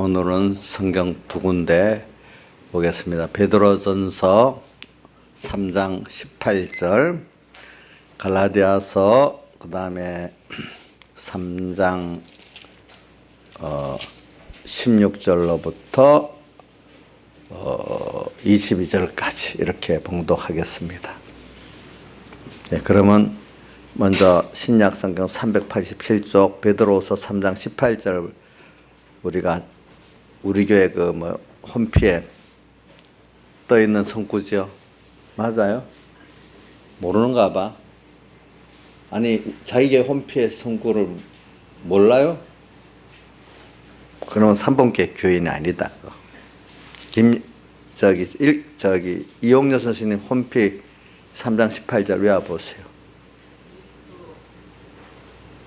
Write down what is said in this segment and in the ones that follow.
오늘은 성경 두 군데 보겠습니다. 베드로전서 3장 18절, 갈라디아서 그 다음에 3장 16절로부터 22절까지 이렇게 봉독하겠습니다. 네, 그러면 먼저 신약 성경 387쪽 베드로서 3장 18절 우리가 우리 교회 홈피에 떠 있는 성구지요. 맞아요? 모르는가 봐. 아니 자기 교회 홈피에 성구를 몰라요? 그러면 3번계 교인이 아니다. 이용녀 선생님 홈피 3장 18절 외워보세요.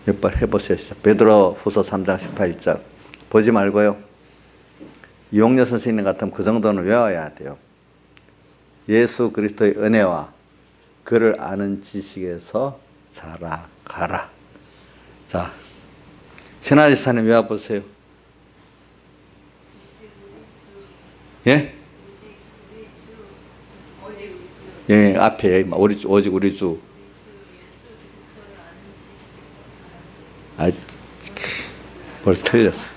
몇 번 해보세요. 베드로 후서 3장 18절 보지 말고요. 이용녀 선생님 같으면 그 정도는 외워야 돼요. 예수 그리스도의 은혜와 그를 아는 지식에서 자라가라. 자, 신하 지사님 외워보세요. 예? 예, 앞에 오직 우리 주. 아, 벌써 틀렸어.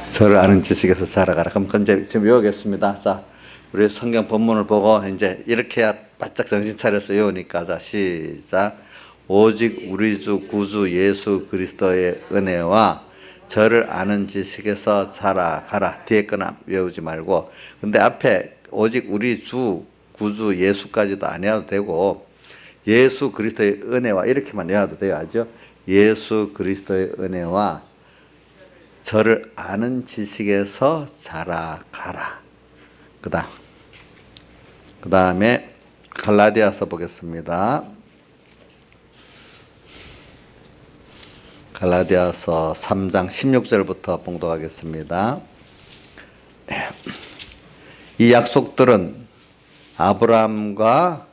저를 아는 지식에서 자라가라. 그럼 이제 지금 외우겠습니다. 자, 우리 성경 본문을 보고 이제 이렇게 해야 바짝 정신 차려서 외우니까. 자, 시작. 오직 우리 주 구주 예수 그리스도의 은혜와 저를 아는 지식에서 자라가라. 뒤에 거는 외우지 말고. 근데 앞에 오직 우리 주 구주 예수까지도 안 해도 되고 예수 그리스도의 은혜와 이렇게만 외워도 돼요. 알죠? 예수 그리스도의 은혜와 저를 아는 지식에서 자라가라. 그 다음에 갈라디아서 보겠습니다. 갈라디아서 3장 16절부터 봉독하겠습니다. 이 약속들은 아브라함과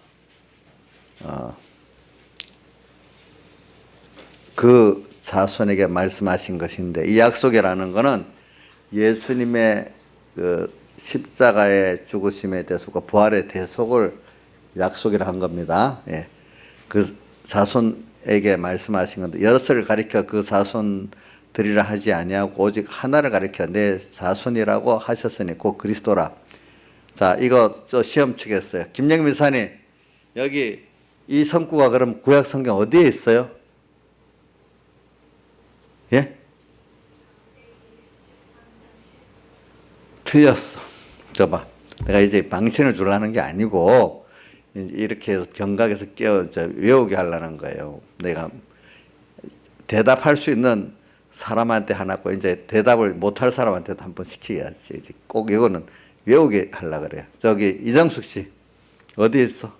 그 자손에게 말씀하신 것인데, 이 약속이라는 것은 예수님의 그 십자가의 죽으심에 대해서가 부활의 대속을 약속이라 한 겁니다. 예. 그 자손에게 말씀하신 건데 여럿을 가리켜 그 자손들이라 하지 아니하고 오직 하나를 가리켜 내 자손이라고 하셨으니 곧 그리스도라. 자, 이거 저 시험 치겠어요. 김영민 사님, 여기 이 성구가 그럼 구약 성경 어디에 있어요? 예? 틀렸어. 저봐. 내가 이제 망신을 주려는 게 아니고 이렇게 해서 경각에서 외우게 하려는 거예요. 내가 대답할 수 있는 사람한테 하나고 이제 대답을 못할 사람한테도 한번 시켜야지. 꼭 이거는 외우게 하려고 그래요. 저기 이정숙 씨 어디 있어?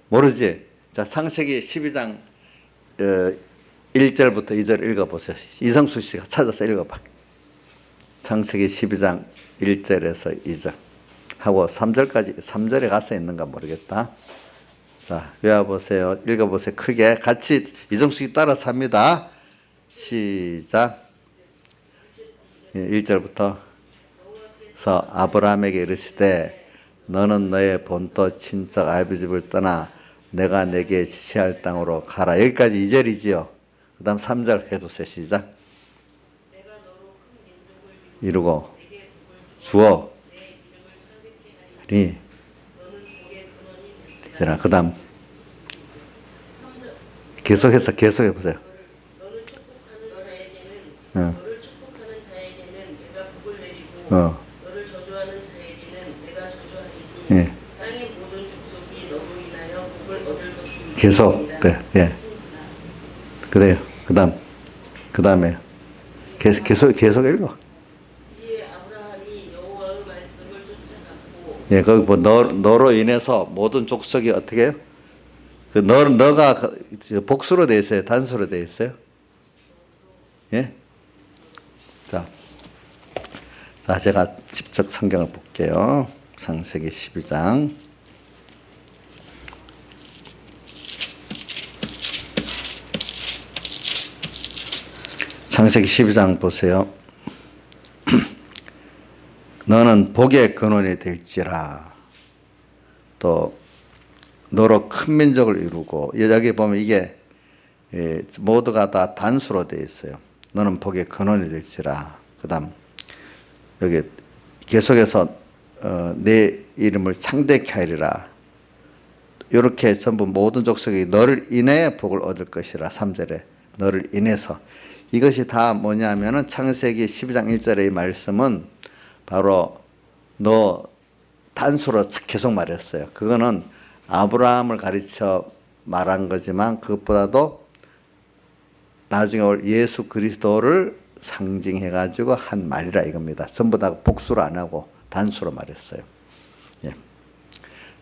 모르지? 자, 창세기 12장 1절부터 2절 읽어보세요. 이성수 씨가 찾아서 읽어봐. 창세기 12장 1절에서 2절 하고 3절에 가서 있는가 모르겠다. 자, 외워보세요. 읽어보세요. 크게 같이 이성수 씨 따라서 합니다. 시작. 1절부터 서 아브라함에게 이르시되 너는 너의 본토 친척 아비 집을 떠나 내가 내게 지시할 땅으로 가라. 여기까지 2절이지요. 그 다음 3절 해보세요. 시작. 이루고 주어 리 그 다음 계속해서 계속해보세요. 너를 축복하는 자에게는 내가 복을 내리고 너를 저주하는 자에게는 내가 저주하리니 땅의 모든 족속이 너로 인하여 복을 얻을 것입니다. 계속 예. 그래요. 그 다음에 계속 읽어. 이에 아브라함이 여호와의 말씀을 쫓아갔고 예, 거기 뭐 너로 인해서 모든 족속이 어떻게 해요? 그 너가 복수로 돼 있어요? 단수로 돼 있어요? 예? 자, 제가 직접 성경을 볼게요. 창세기 12장 창세기 12장 보세요. 너는 복의 근원이 될지라. 또 너로 큰 민족을 이루고, 여기 보면 이게 모두가 다 단수로 되어 있어요. 너는 복의 근원이 될지라. 그 다음 여기 계속해서 내 이름을 창대케 하리라. 이렇게 전부 모든 족속이 너를 인해 복을 얻을 것이라. 3절에 너를 인해서. 이것이 다 뭐냐면은 창세기 12장 1절의 이 말씀은 바로 너 단수로 계속 말했어요. 그거는 아브라함을 가르쳐 말한 거지만 그것보다도 나중에 올 예수 그리스도를 상징해 가지고 한 말이라 이겁니다. 전부 다 복수로 안 하고 단수로 말했어요. 예.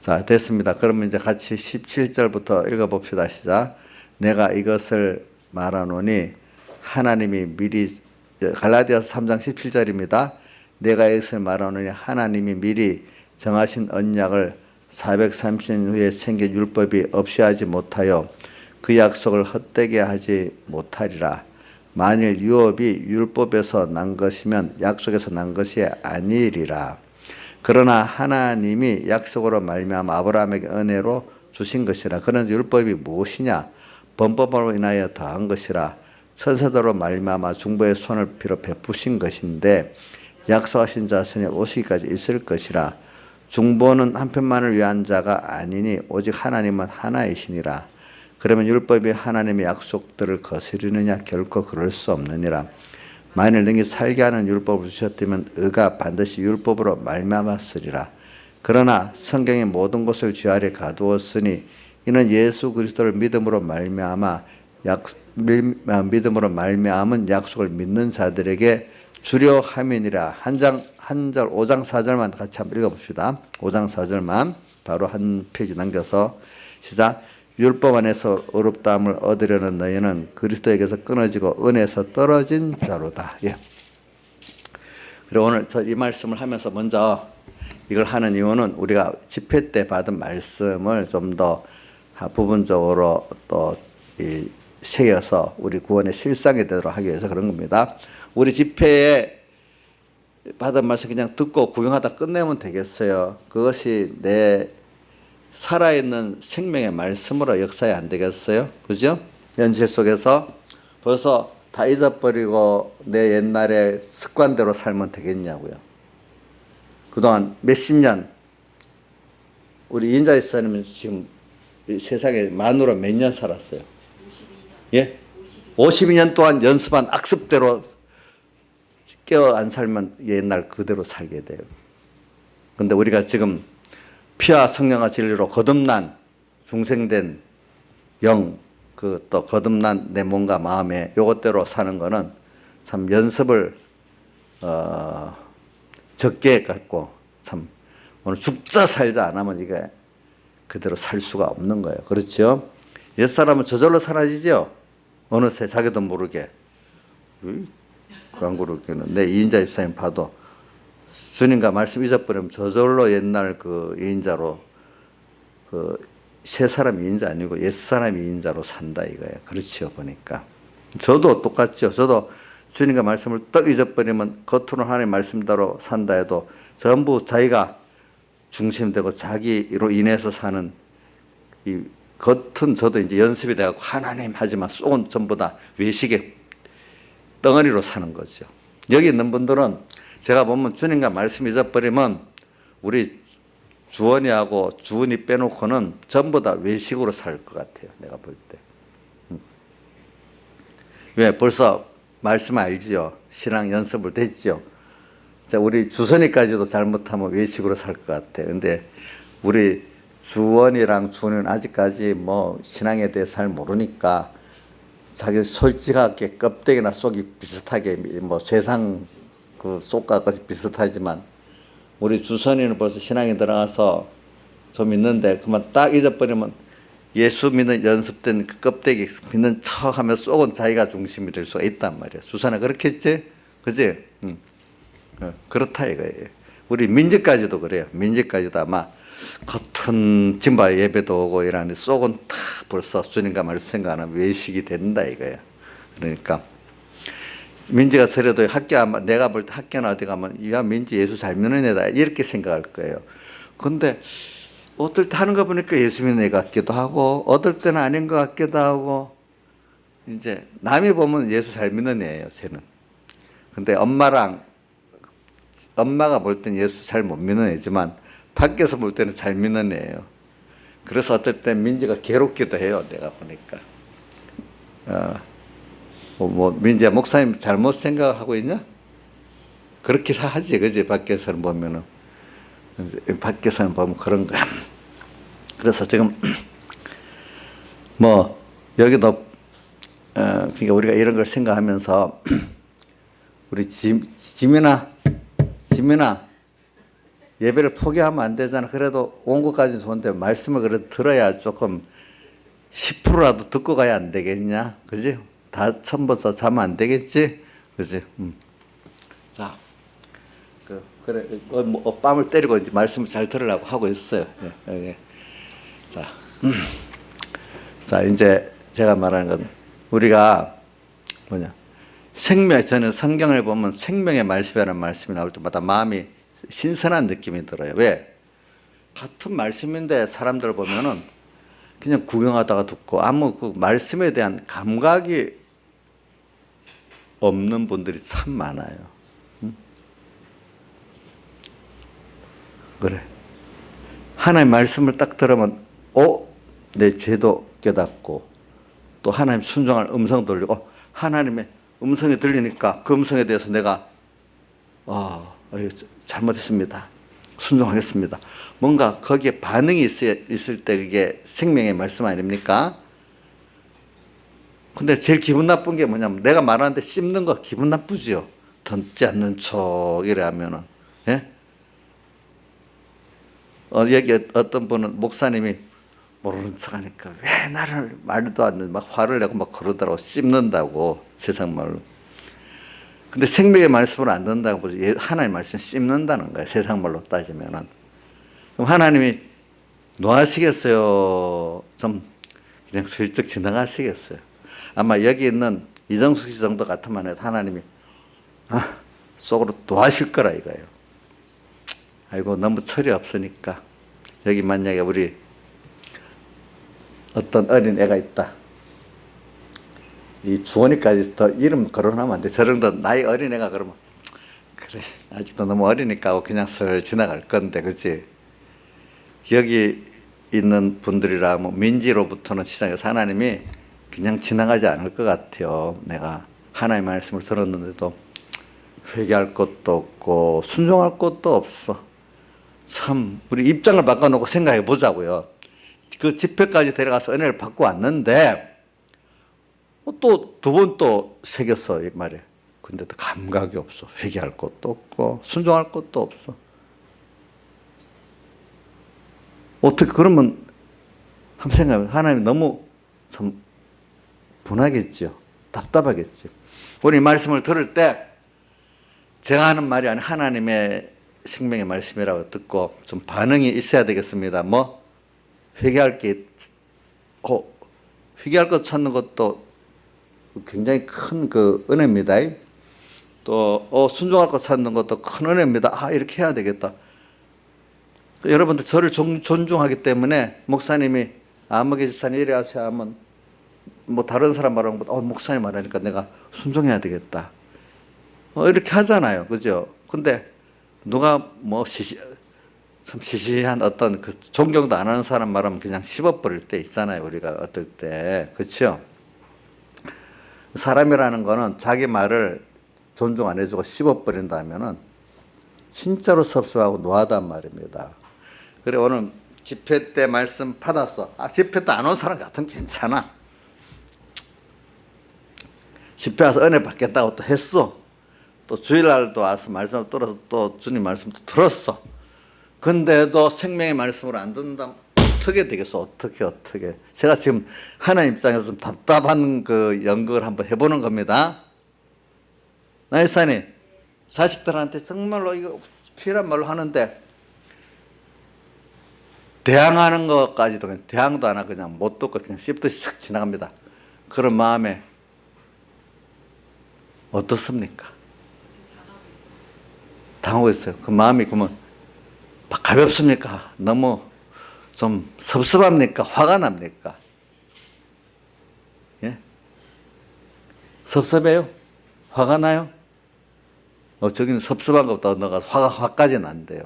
자, 됐습니다. 그러면 이제 같이 17절부터 읽어봅시다. 시작. 내가 이것을 말하노니 하나님이 미리, 갈라디아서 3장 17절입니다. 내가 이것을 말하노니 하나님이 미리 정하신 언약을 430년 후에 생긴 율법이 없이 하지 못하여 그 약속을 헛되게 하지 못하리라. 만일 유업이 율법에서 난 것이면 약속에서 난 것이 아니리라. 그러나 하나님이 약속으로 말미암아 아브라함에게 은혜로 주신 것이라. 그런 율법이 무엇이냐? 범법으로 인하여 더한 것이라. 천사들로 말미암아 중보의 손을 빌어 베푸신 것인데 약속하신 자손이 오시기까지 있을 것이라. 중보는 한 편만을 위한 자가 아니니 오직 하나님은 하나이시니라. 그러면 율법이 하나님의 약속들을 거스르느냐? 결코 그럴 수 없느니라. 만일 능히 살게 하는 율법을 주셨다면 의가 반드시 율법으로 말미암았으리라. 그러나 성경의 모든 것을 죄 아래 가두었으니 이는 예수 그리스도를 믿음으로 말미암은 약속을 믿는 자들에게 주려 함이니라. 한 절 5장 4절만 같이 한번 읽어봅시다. 5장 4절만 바로 한 페이지 남겨서 시작. 율법 안에서 어렵다함을 얻으려는 너희는 그리스도에게서 끊어지고 은혜에서 떨어진 자로다. 예. 그리고 오늘 저 이 말씀을 하면서 먼저 이걸 하는 이유는 우리가 집회 때 받은 말씀을 좀 더 부분적으로 또 새겨서 우리 구원의 실상이 되도록 하기 위해서 그런 겁니다. 우리 집회에 받은 말씀 그냥 듣고 구경하다 끝내면 되겠어요. 그것이 내 살아있는 생명의 말씀으로 역사에 안 되겠어요? 그죠? 현실 속에서 벌써 다 잊어버리고 내 옛날의 습관대로 살면 되겠냐고요. 그동안 몇십 년 우리 인자 집사님은 지금 이 세상에 만으로 몇 년 살았어요? 52년. 예? 52년 동안 연습한 악습대로 깨어 안 살면 옛날 그대로 살게 돼요. 근데 우리가 지금 피와 성령과 진리로 거듭난 중생된 영, 그 또 거듭난 내 몸과 마음에 요것대로 사는 거는 참 연습을 적게 갖고 참 오늘 죽자 살자 안 하면 이게 그대로 살 수가 없는 거예요. 그렇죠? 옛사람은 저절로 사라지죠? 어느새 자기도 모르게. 안 그렇게는 내 이인자 집사님 봐도 주님과 말씀 잊어버리면 저절로 옛날 그 이인자로 그 새 사람 이인자 아니고 옛 사람 이인자로 산다 이거예요. 그렇죠 보니까. 저도 똑같죠. 저도 주님과 말씀을 떡 잊어버리면 겉으로 하나님의 말씀대로 산다 해도 전부 자기가 중심되고 자기로 인해서 사는 이 겉은 저도 이제 연습이 돼갖고 하나님 하지만 속은 전부 다 외식의 덩어리로 사는 거죠. 여기 있는 분들은 제가 보면 주님과 말씀 잊어버리면 우리 주원이하고 주은이 빼놓고는 전부 다 외식으로 살 것 같아요. 내가 볼 때. 왜? 벌써 말씀 알지요. 신앙 연습을 됐죠. 자, 우리 주선이까지도 잘못하면 외식으로 살 것 같아요. 근데 우리 주원이랑 주은이는 아직까지 뭐 신앙에 대해서 잘 모르니까 자기 솔직하게 껍데기나 속이 비슷하게 뭐 세상 그 속과 것이 비슷하지만 우리 주선이는 벌써 신앙에 들어가서 좀 있는데 그만 딱 잊어버리면 예수 믿는 연습된 그 껍데기 믿는 척하며 속은 자기가 중심이 될 수가 있단 말이야. 주선아 그렇게 했지? 그지? 그렇다 이거예요. 우리 민지까지도 그래요. 민지까지도 아마 겉은 진바 예배도 오고 이러는데 속은 다 벌써 주님과 말씀 생각하는 외식이 된다 이거예요. 그러니까 민지가 서려도 내가 볼 때 학교나 어디 가면 야 민지 예수 잘 믿는 애다 이렇게 생각할 거예요. 근데 어떨 때 하는 거 보니까 예수 믿는 애 같기도 하고 어떨 때는 아닌 것 같기도 하고 이제 남이 보면 예수 잘 믿는 애예요, 쟤는. 근데 엄마가 볼 때는 예수 잘 못 믿는 애지만 밖에서 볼 때는 잘 믿는 애예요. 그래서 어떨 때 민지가 괴롭기도 해요, 내가 보니까. 민지야 목사님 잘못 생각하고 있냐? 그렇게 하지, 그지? 밖에서는 보면은 그런 거야. 그래서 지금 뭐 여기도 그러니까 우리가 이런 걸 생각하면서 우리 지민아 예배를 포기하면 안 되잖아. 그래도 온 것까지는 좋은데 말씀을 그래도 들어야 조금 10%라도 듣고 가야 안 되겠냐, 그지? 다 처음부터 자면 안 되겠지, 그지? 자, 그래 뺨을 때리고 이제 말씀을 잘 들으려고 하고 있어요. 예. 자 이제 제가 말하는 건 우리가 저는 성경을 보면 생명의 말씀이라는 말씀이 나올 때마다 마음이 신선한 느낌이 들어요. 왜? 같은 말씀인데 사람들 보면은 그냥 구경하다가 듣고 아무 그 말씀에 대한 감각이 없는 분들이 참 많아요. 그래. 하나님 말씀을 딱 들으면 내 죄도 깨닫고 또 하나님 순종할 음성 들리고 하나님의 음성이 들리니까 그 음성에 대해서 내가 잘못했습니다. 순종하겠습니다. 뭔가 거기에 반응이 있을 때 그게 생명의 말씀 아닙니까? 근데 제일 기분 나쁜 게 뭐냐면 내가 말하는데 씹는 거 기분 나쁘지요. 듣지 않는 척 이래 하면은. 예? 여기 어떤 분은 목사님이 모르는 척 하니까 왜 나를 말도 안 듣는 막 화를 내고 막 그러더라고. 씹는다고 세상 말로. 근데 생명의 말씀을 안 듣는다고 보지 하나님의 말씀 씹는다는 거예요. 세상 말로 따지면은. 그럼 하나님이 노하시겠어요? 좀 그냥 슬쩍 지나가시겠어요? 아마 여기 있는 이정숙 씨 정도 같으면 해도 하나님이 속으로 노하실 거라 이거예요. 아이고 너무 철이 없으니까 여기 만약에 우리 어떤 어린 애가 있다. 이 주원이까지 더 이름 거론하면 안 돼. 저 정도 나이 어린 애가 그러면 그래 아직도 너무 어리니까 하고 그냥 슬 지나갈 건데 그렇지. 여기 있는 분들이라면 민지로부터는 시작해서 하나님이 그냥 지나가지 않을 것 같아요. 내가 하나님의 말씀을 들었는데도 회개할 것도 없고 순종할 것도 없어. 참 우리 입장을 바꿔놓고 생각해 보자고요. 그 집회까지 데려가서 은혜를 받고 왔는데 또 두 번 또 새겼어 이 말에. 근데 또 감각이 없어. 회개할 것도 없고 순종할 것도 없어. 어떻게 그러면 한번 생각해보면 하나님 너무 참 분하겠죠. 답답하겠죠. 우리 말씀을 들을 때 제가 하는 말이 아니라 하나님의 생명의 말씀이라고 듣고 좀 반응이 있어야 되겠습니다. 뭐 회개할 것 찾는 것도 굉장히 큰 그 은혜입니다. 또 순종할 것 찾는 것도 큰 은혜입니다. 이렇게 해야 되겠다. 여러분들 저를 존중하기 때문에 목사님이 아무개 집사님 이래 하세요 하면 뭐 다른 사람 말하는 것보다 목사님 말하니까 내가 순종해야 되겠다. 이렇게 하잖아요. 그죠? 근데 누가 뭐 참 시시한 어떤 그 존경도 안 하는 사람 말하면 그냥 씹어버릴 때 있잖아요. 우리가 어떨 때. 그렇죠? 사람이라는 거는 자기 말을 존중 안 해주고 씹어버린다면은 진짜로 섭섭하고 노하단 말입니다. 그래 오늘 집회 때 말씀 받았어. 집회 때 안 온 사람 같으면 괜찮아. 집회 와서 은혜 받겠다고 또 했어. 또 주일날도 와서 말씀을 들어서 또 주님 말씀도 들었어. 근데도 생명의 말씀을 안 듣는다면 어떻게 되겠어? 어떻게. 제가 지금 하나님 입장에서 좀 답답한 그 연극을 한번 해보는 겁니다. 나이사님, 자식들한테 정말로 이거 필요한 말로 하는데 대항하는 것까지도 그냥 대항도 안 하고 그냥 못 듣고 그냥 씹듯이 쓱 지나갑니다. 그런 마음에 어떻습니까? 당하고 있어요. 그 마음이 그러면 가볍습니까? 너무 좀 섭섭합니까? 화가 납니까? 예? 섭섭해요? 화가 나요? 저기는 섭섭한 것보다 너가 화까지는 안 돼요.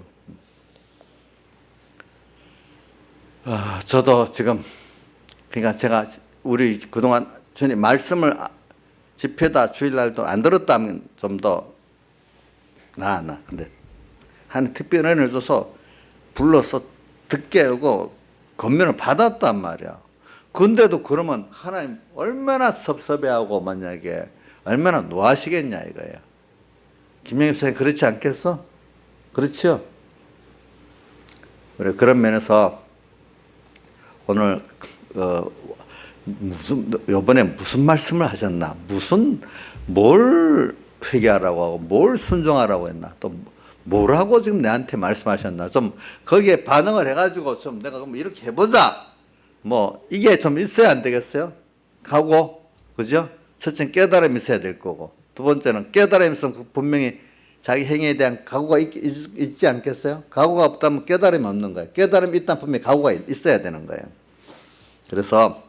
저도 지금, 그러니까 제가 우리 그동안 주님 말씀을 집회다 주일날도 안 들었다면 좀 더 나아. 근데 하나님 특별한 은혜를 줘서 불러서 듣게 하고 권면을 받았단 말이야. 근데도 그러면 하나님 얼마나 섭섭해하고 만약에 얼마나 노하시겠냐 이거예요. 김영엽 선생님 그렇지 않겠어? 그렇죠? 그래, 그런 면에서 오늘 요번에 무슨 말씀을 하셨나? 뭘 회개하라고 하고 뭘 순종하라고 했나? 또 뭐라고 지금 내한테 말씀하셨나? 좀 거기에 반응을 해가지고 좀 내가 그럼 이렇게 해보자. 뭐 이게 좀 있어야 안 되겠어요? 각오, 그죠? 첫째는 깨달음이 있어야 될 거고, 두 번째는 깨달음이 있으면 분명히 자기 행위에 대한 각오가 있지 않겠어요? 각오가 없다면 깨달음이 없는 거예요. 깨달음이 있다면 분명히 각오가 있어야 되는 거예요. 그래서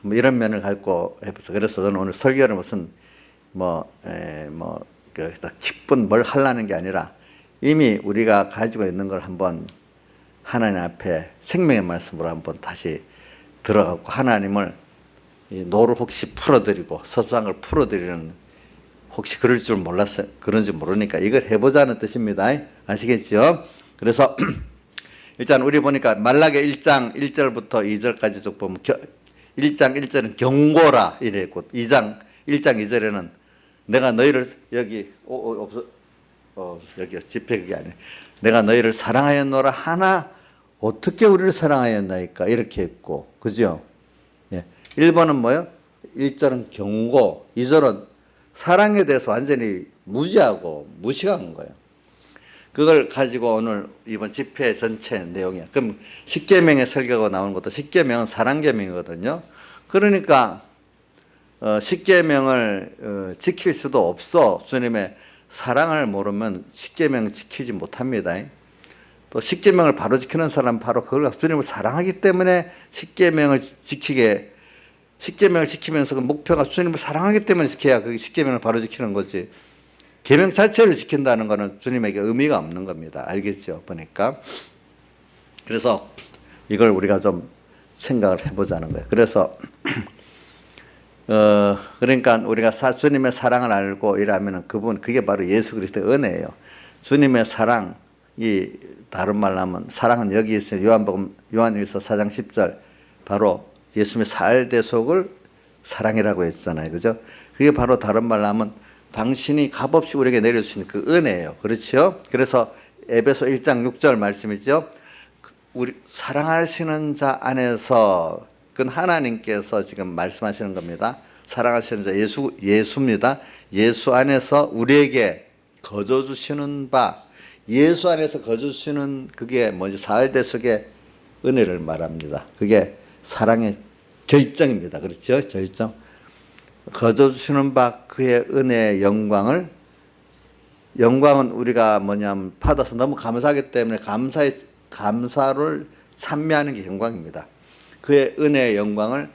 뭐 이런 면을 갖고 해보세요. 그래서 저는 오늘 설교를 무슨 기쁜 뭘 하려는 게 아니라 이미 우리가 가지고 있는 걸 한번 하나님 앞에 생명의 말씀으로 한번 다시 들어가고 하나님을 이 노를 혹시 풀어드리고 섭상을 풀어드리는, 혹시 그럴 줄 몰랐어요. 그런지 모르니까 이걸 해보자는 뜻입니다. 아시겠죠? 그래서 일단 우리 보니까 말라기 1장 1절부터 2절까지 쭉 보면 1장 1절은 경고라 이랬고 1장 2절에는 내가 너희를 여기 여기 집회 그게 아니에요. 내가 너희를 사랑하였노라 하나 어떻게 우리를 사랑하였나이까 이렇게 했고, 그죠? 예. 1번은 뭐예요? 1절은 경고, 2절은 사랑에 대해서 완전히 무지하고 무식한 거예요. 그걸 가지고 오늘 이번 집회 전체 내용이야. 그럼 십계명의 설교가 나오는 것도 십계명은 사랑계명이거든요. 그러니까 십계명을 지킬 수도 없어. 주님의 사랑을 모르면 십계명 지키지 못합니다. 또 십계명을 바로 지키는 사람은 바로 그걸 주님을 사랑하기 때문에 십계명을 지키면서 그 목표가 주님을 사랑하기 때문에 지켜야 그 십계명을 바로 지키는 거지. 계명 자체를 지킨다는 것은 주님에게 의미가 없는 겁니다. 알겠죠? 보니까. 그래서 이걸 우리가 좀 생각을 해보자는 거예요. 그래서 그러니까 우리가 주님의 사랑을 알고 이러면은 그게 바로 예수 그리스도의 은혜예요. 주님의 사랑이 다른 말로 하면 사랑은 여기 있어요. 요한일서 4장 10절 바로 예수님의 살대속을 사랑이라고 했잖아요. 그죠? 그게 바로 다른 말로 하면 당신이 값없이 우리에게 내려주신 그 은혜예요. 그렇죠? 그래서 에베소 1장 6절 말씀이죠. 우리 사랑하시는 자 안에서 그건 하나님께서 지금 말씀하시는 겁니다. 사랑하시는 자 예수입니다. 예수 안에서 우리에게 거저 주시는 바, 예수 안에서 거저 주시는 그게 뭐지? 사흘대속의 은혜를 말합니다. 그게 사랑의 절정입니다. 그렇죠? 절정. 거저 주시는 바 그의 은혜의 영광은 우리가 뭐냐면 받아서 너무 감사하기 때문에 감사를 찬미하는 게 영광입니다. 그의 은혜의 영광을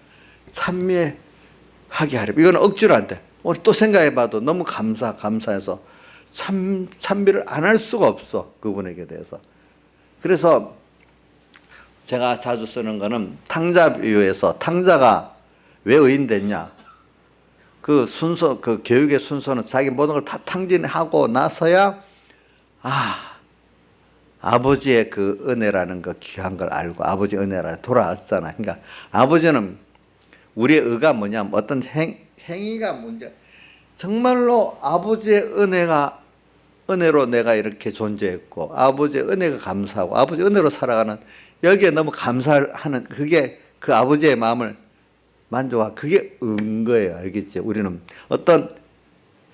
찬미하게 하려. 이건 억지로 안 돼. 오늘 또 생각해봐도 너무 감사해서 찬미를 안 할 수가 없어. 그분에게 대해서. 그래서 제가 자주 쓰는 거는 탕자 비유에서 탕자가 왜 의인됐냐? 그 교육의 순서는 자기 모든 걸 다 탕진하고 나서야 아버지의 그 은혜라는 거 귀한 걸 알고 아버지 은혜라 돌아왔잖아. 그러니까 아버지는 우리의 의가 뭐냐면 어떤 행위가 문제. 정말로 아버지의 은혜로 내가 이렇게 존재했고 아버지의 은혜가 감사하고 아버지의 은혜로 살아가는 여기에 너무 감사하는 그게 그 아버지의 마음을 만족하고 그게 은 거예요. 알겠죠? 우리는 어떤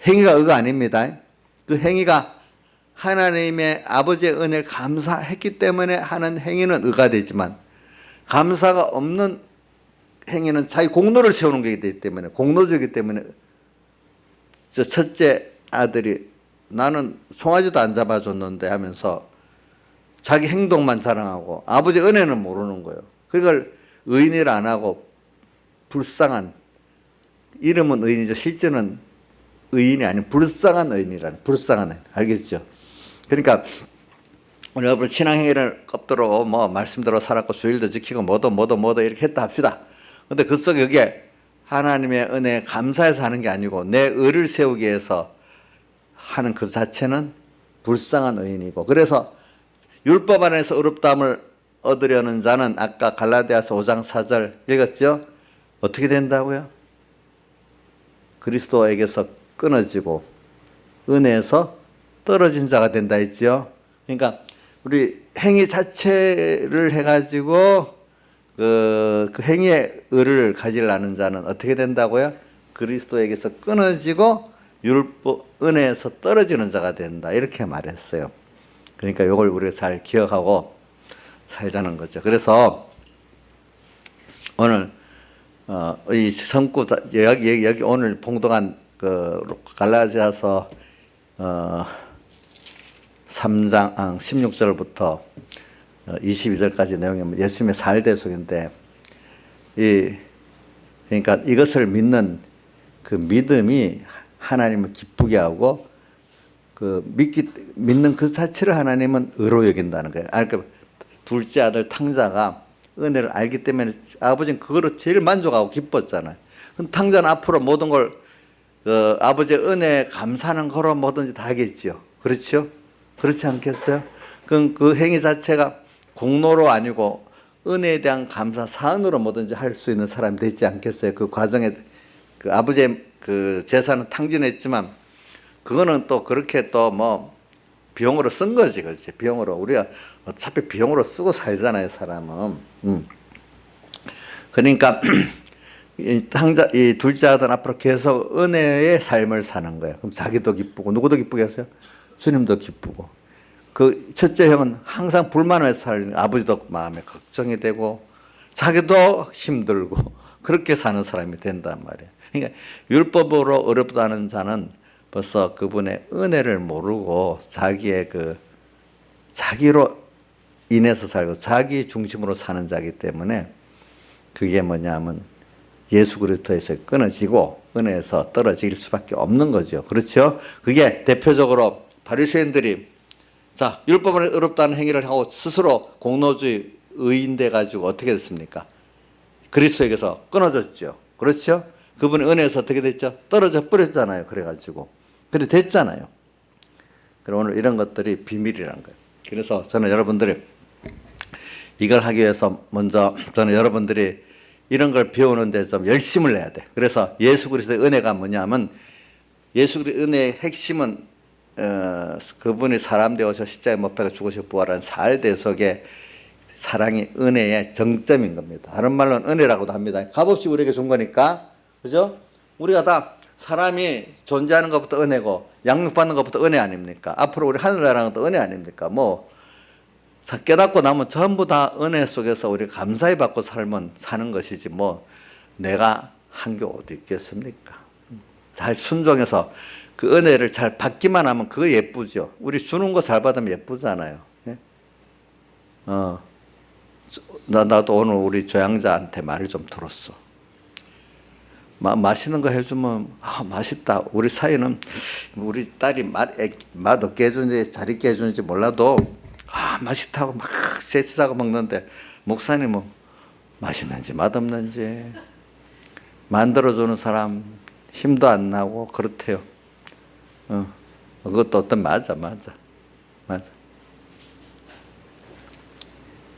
행위가 의가 아닙니다. 그 행위가 하나님의 아버지의 은혜를 감사했기 때문에 하는 행위는 의가 되지만 감사가 없는 행위는 자기 공로를 세우는 거기 때문에 공로주의이기 때문에 저 첫째 아들이 나는 송아지도 안 잡아줬는데 하면서 자기 행동만 자랑하고 아버지 은혜는 모르는 거예요. 그걸 의인이라 안 하고 불쌍한, 이름은 의인이죠. 실제는 의인이 아닌 불쌍한 의인이라는, 불쌍한 의인. 알겠죠? 그러니까 우리 여러분 신앙행위를 껍도로 뭐 말씀대로 살았고 주일도 지키고 뭐도 이렇게 했다 합시다. 근데 그 속에 여기에 하나님의 은혜에 감사해서 하는 게 아니고 내 의를 세우기 위해서 하는 그 자체는 불쌍한 의인이고, 그래서 율법 안에서 의롭다함을 얻으려는 자는 아까 갈라디아서 5장 4절 읽었죠? 어떻게 된다고요? 그리스도에게서 끊어지고 은혜에서 떨어진 자가 된다 했죠? 그러니까 우리 행위 자체를 해가지고 그 행위의 의를 가지려는 자는 어떻게 된다고요? 그리스도에게서 끊어지고 율법 은혜에서 떨어지는 자가 된다, 이렇게 말했어요. 그러니까 이걸 우리가 잘 기억하고 살자는 거죠. 그래서 오늘 이 성구 여기 오늘 봉독한 그 갈라디아서 3장 16절부터 22절까지 내용이 예수님의 살대속인데, 그러니까 이것을 믿는 그 믿음이 하나님을 기쁘게 하고 믿는 그 자체를 하나님은 의로 여긴다는 거예요. 그러니까 둘째 아들 탕자가 은혜를 알기 때문에 아버지는 그거로 제일 만족하고 기뻤잖아요. 그럼 탕자는 앞으로 모든 걸 아버지의 은혜에 감사하는 거로 뭐든지 다 하겠죠. 그렇죠? 그렇지 않겠어요? 그럼 그 행위 자체가 공로로 아니고 은혜에 대한 감사 사은으로 뭐든지 할 수 있는 사람이 되지 않겠어요? 그 과정에 그 아버지의 그 재산은 탕진했지만 그거는 또 그렇게 또 뭐 비용으로 쓴 거지, 그렇지? 비용으로 우리가 어차피 비용으로 쓰고 살잖아요, 사람은. 그러니까 이 둘째 아들 앞으로 계속 은혜의 삶을 사는 거예요. 그럼 자기도 기쁘고 누구도 기쁘게 했어요? 주님도 기쁘고. 그 첫째 형은 항상 불만을 살리는, 아버지도 마음에 걱정이 되고 자기도 힘들고 그렇게 사는 사람이 된단 말이에요. 그러니까 율법으로 어렵다는 자는 벌써 그분의 은혜를 모르고 자기로 인해서 살고 자기 중심으로 사는 자이기 때문에 그게 뭐냐면 예수 그리스도에서 끊어지고 은혜에서 떨어질 수밖에 없는 거죠. 그렇죠? 그게 대표적으로 바리새인들이 자, 율법은 어렵다는 행위를 하고 스스로 공로주의 의인 돼 가지고 어떻게 됐습니까? 그리스도에게서 끊어졌죠. 그렇죠? 그분의 은혜에서 어떻게 됐죠? 떨어져 버렸잖아요. 그래가지고 그래 됐잖아요. 그럼 오늘 이런 것들이 비밀이라는 거예요. 그래서 저는 여러분들이 이걸 하기 위해서 먼저 저는 여러분들이 이런 걸 배우는데 좀 열심을 내야 돼. 그래서 예수 그리스도의 은혜가 뭐냐면 예수 그리스도의 은혜의 핵심은 그분이 사람 되어서 십자가에 못 박혀 죽으시고 부활한 살대속의 사랑이 은혜의 정점인 겁니다. 다른 말로는 은혜라고도 합니다. 값없이 우리에게 준 거니까, 그죠? 우리가 다 사람이 존재하는 것부터 은혜고 양육받는 것부터 은혜 아닙니까? 앞으로 우리 하늘나라는 것도 은혜 아닙니까? 깨닫고 나면 전부 다 은혜 속에서 우리가 감사히 받고 사는 것이지 내가 한 게 어디 있겠습니까? 잘 순종해서 그 은혜를 잘 받기만 하면 그거 예쁘죠. 우리 주는 거 잘 받으면 예쁘잖아요. 예? 나도 오늘 우리 조양자한테 말을 좀 들었어. 맛있는 거 해주면 맛있다. 우리 사이는 우리 딸이 맛 없게 해주는지 잘 있게 해주는지 몰라도 맛있다고 막 세수하고 먹는데 목사님은 맛있는지 맛없는지 만들어주는 사람 힘도 안 나고 그렇대요. 그것도 맞아.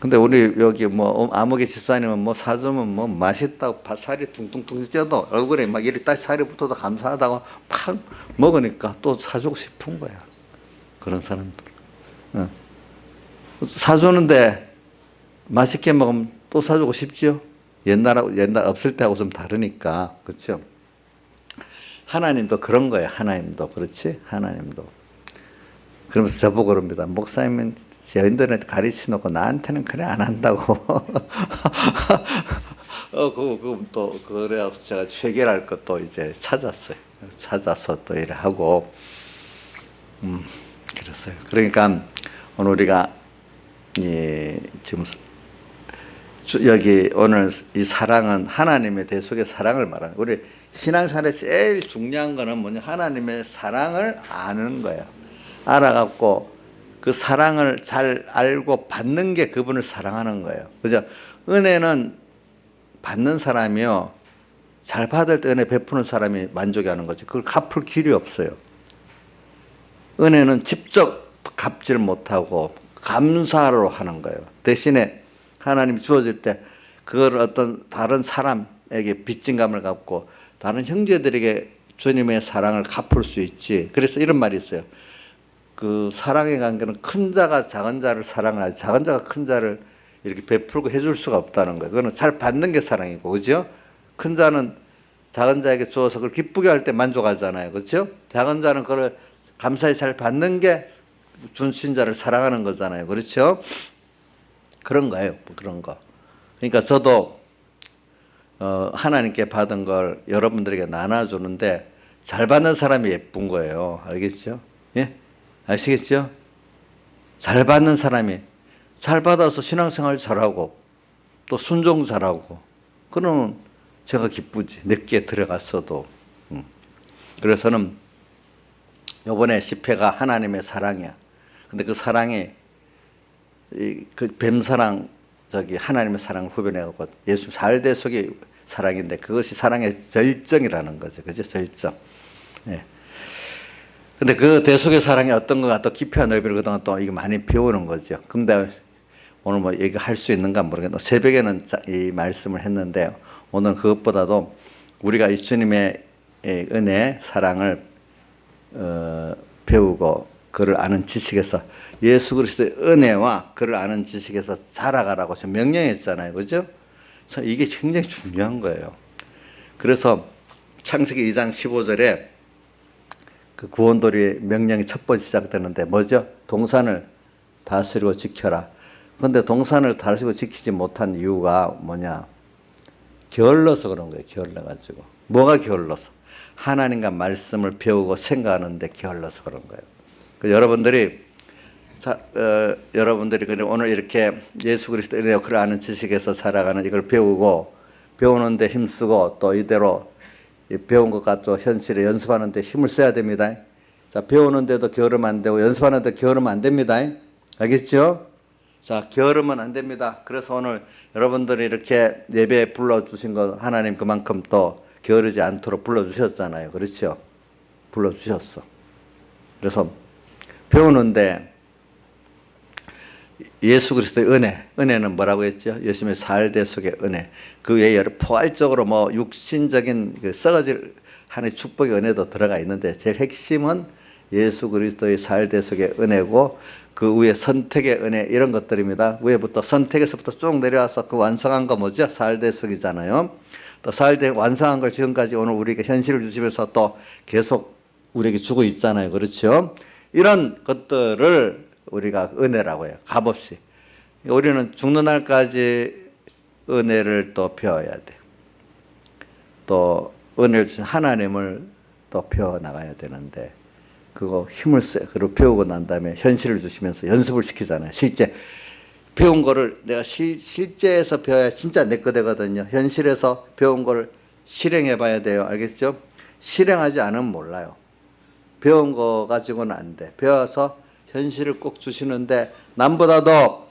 근데 우리 여기 아무개 집사님은 사주면 맛있다고 살이 퉁퉁퉁 쪄도 얼굴에 막 이렇게 딱 살이 붙어도 감사하다고 팍 먹으니까 또 사주고 싶은 거야. 그런 사람들. 사주는데 맛있게 먹으면 또 사주고 싶지요. 옛날 없을 때하고 좀 다르니까. 그렇죠? 하나님도 그런 거예요. 하나님도. 그렇지? 하나님도. 그러면서 저보고 그럽니다. 목사님은 여인들한테 가르치놓고 나한테는 그래 안 한다고. 또, 그래서 제가 해결할 것도 이제 찾았어요. 찾아서 또 일을 하고, 그랬어요. 그러니까 오늘 우리가, 지금 여기 오늘 이 사랑은 하나님의 대속의 사랑을 말하는, 우리 신앙생활에 제일 중요한 거는 뭐냐? 하나님의 사랑을 아는 거예요. 알아갖고 그 사랑을 잘 알고 받는 게 그분을 사랑하는 거예요. 그죠? 은혜는 받는 사람이요, 잘 받을 때 은혜 베푸는 사람이 만족해 하는 거지. 그걸 갚을 길이 없어요. 은혜는 직접 갚지를 못하고 감사로 하는 거예요. 대신에 하나님이 주어질 때 그걸 어떤 다른 사람에게 빚진감을 갖고 다른 형제들에게 주님의 사랑을 갚을 수 있지. 그래서 이런 말이 있어요. 그 사랑의 관계는 큰 자가 작은 자를 사랑하지 작은 자가 큰 자를 이렇게 베풀고 해줄 수가 없다는 거예요. 그거는 잘 받는 게 사랑이고, 그죠? 큰 자는 작은 자에게 주어서 그걸 기쁘게 할 때 만족하잖아요. 그렇죠? 작은 자는 그걸 감사히 잘 받는 게 준신자를 사랑하는 거잖아요. 그렇죠? 그런 거예요. 그런 거. 그러니까 저도 하나님께 받은 걸 여러분들에게 나눠주는데 잘 받는 사람이 예쁜 거예요. 알겠죠? 예? 아시겠죠? 잘 받는 사람이 잘 받아서 신앙생활 잘하고 또 순종 잘하고 그러면 제가 기쁘지. 내게 들어갔어도. 그래서는 이번에 집회가 하나님의 사랑이야. 근데 그 사랑이 그 뱀사랑 하나님의 사랑을 후변해갖고 예수 살대속의 사랑인데 그것이 사랑의 절정이라는 거죠. 그죠? 절정. 예. 근데 그 대속의 사랑이 어떤 거가 또 깊이와 넓이를 그동안 또 이거 많이 배우는 거죠. 근데 오늘 뭐 얘기할 수 있는가 모르겠는데 새벽에는 이 말씀을 했는데 오늘 그것보다도 우리가 이 주님의 은혜, 사랑을 배우고 그를 아는 지식에서 예수 그리스도의 은혜와 그를 아는 지식에서 자라가라고 명령했잖아요. 그죠? 이게 굉장히 중요한 거예요. 그래서 창세기 2장 15절에 그 구원도리의 명령이 첫 번째 시작되는데 뭐죠? 동산을 다스리고 지켜라. 그런데 동산을 다스리고 지키지 못한 이유가 뭐냐? 게을러서 그런 거예요. 게을러가지고. 뭐가 게을러서? 하나님과 말씀을 배우고 생각하는데 게을러서 그런 거예요. 여러분들이 오늘 이렇게 예수 그리스도의 은혜와 그를 아는 지식에서 살아가는 이걸 배우고 배우는데 힘쓰고 또 이대로 배운 것과 또 현실에 연습하는데 힘을 써야 됩니다. 자, 배우는데도 게으르면 안 되고 연습하는데 게으르면 안 됩니다. 알겠죠? 자, 게으르면 안 됩니다. 그래서 오늘 여러분들이 이렇게 예배에 불러주신 거 하나님 그만큼 또 게으르지 않도록 불러주셨잖아요. 그렇죠? 불러주셨어. 그래서 배우는데 예수 그리스도의 은혜는 뭐라고 했죠? 예수님의 살대속의 은혜. 그 외에 포괄적으로 뭐 육신적인 그 썩어질 하나님의 축복의 은혜도 들어가 있는데 제일 핵심은 예수 그리스도의 살대속의 은혜고 그 위에 선택의 은혜 이런 것들입니다. 위에부터 선택에서부터 쭉 내려와서 그 완성한 거 뭐죠? 살대속이잖아요. 또 살대 완성한 걸 지금까지 오늘 우리에게 현실을 주시면서 또 계속 우리에게 주고 있잖아요. 그렇죠? 이런 것들을 우리가 은혜라고 해요. 값없이. 우리는 죽는 날까지 은혜를 또 배워야 돼. 또 은혜를 주신 하나님을 또 배워나가야 되는데 그거 힘을 써요. 그리고 배우고 난 다음에 현실을 주시면서 연습을 시키잖아요. 실제 배운 거를 내가 실제에서 배워야 진짜 내 거 되거든요. 현실에서 배운 거를 실행해 봐야 돼요. 알겠죠? 실행하지 않으면 몰라요. 배운 거 가지고는 안 돼. 배워서 현실을 꼭 주시는데 남보다도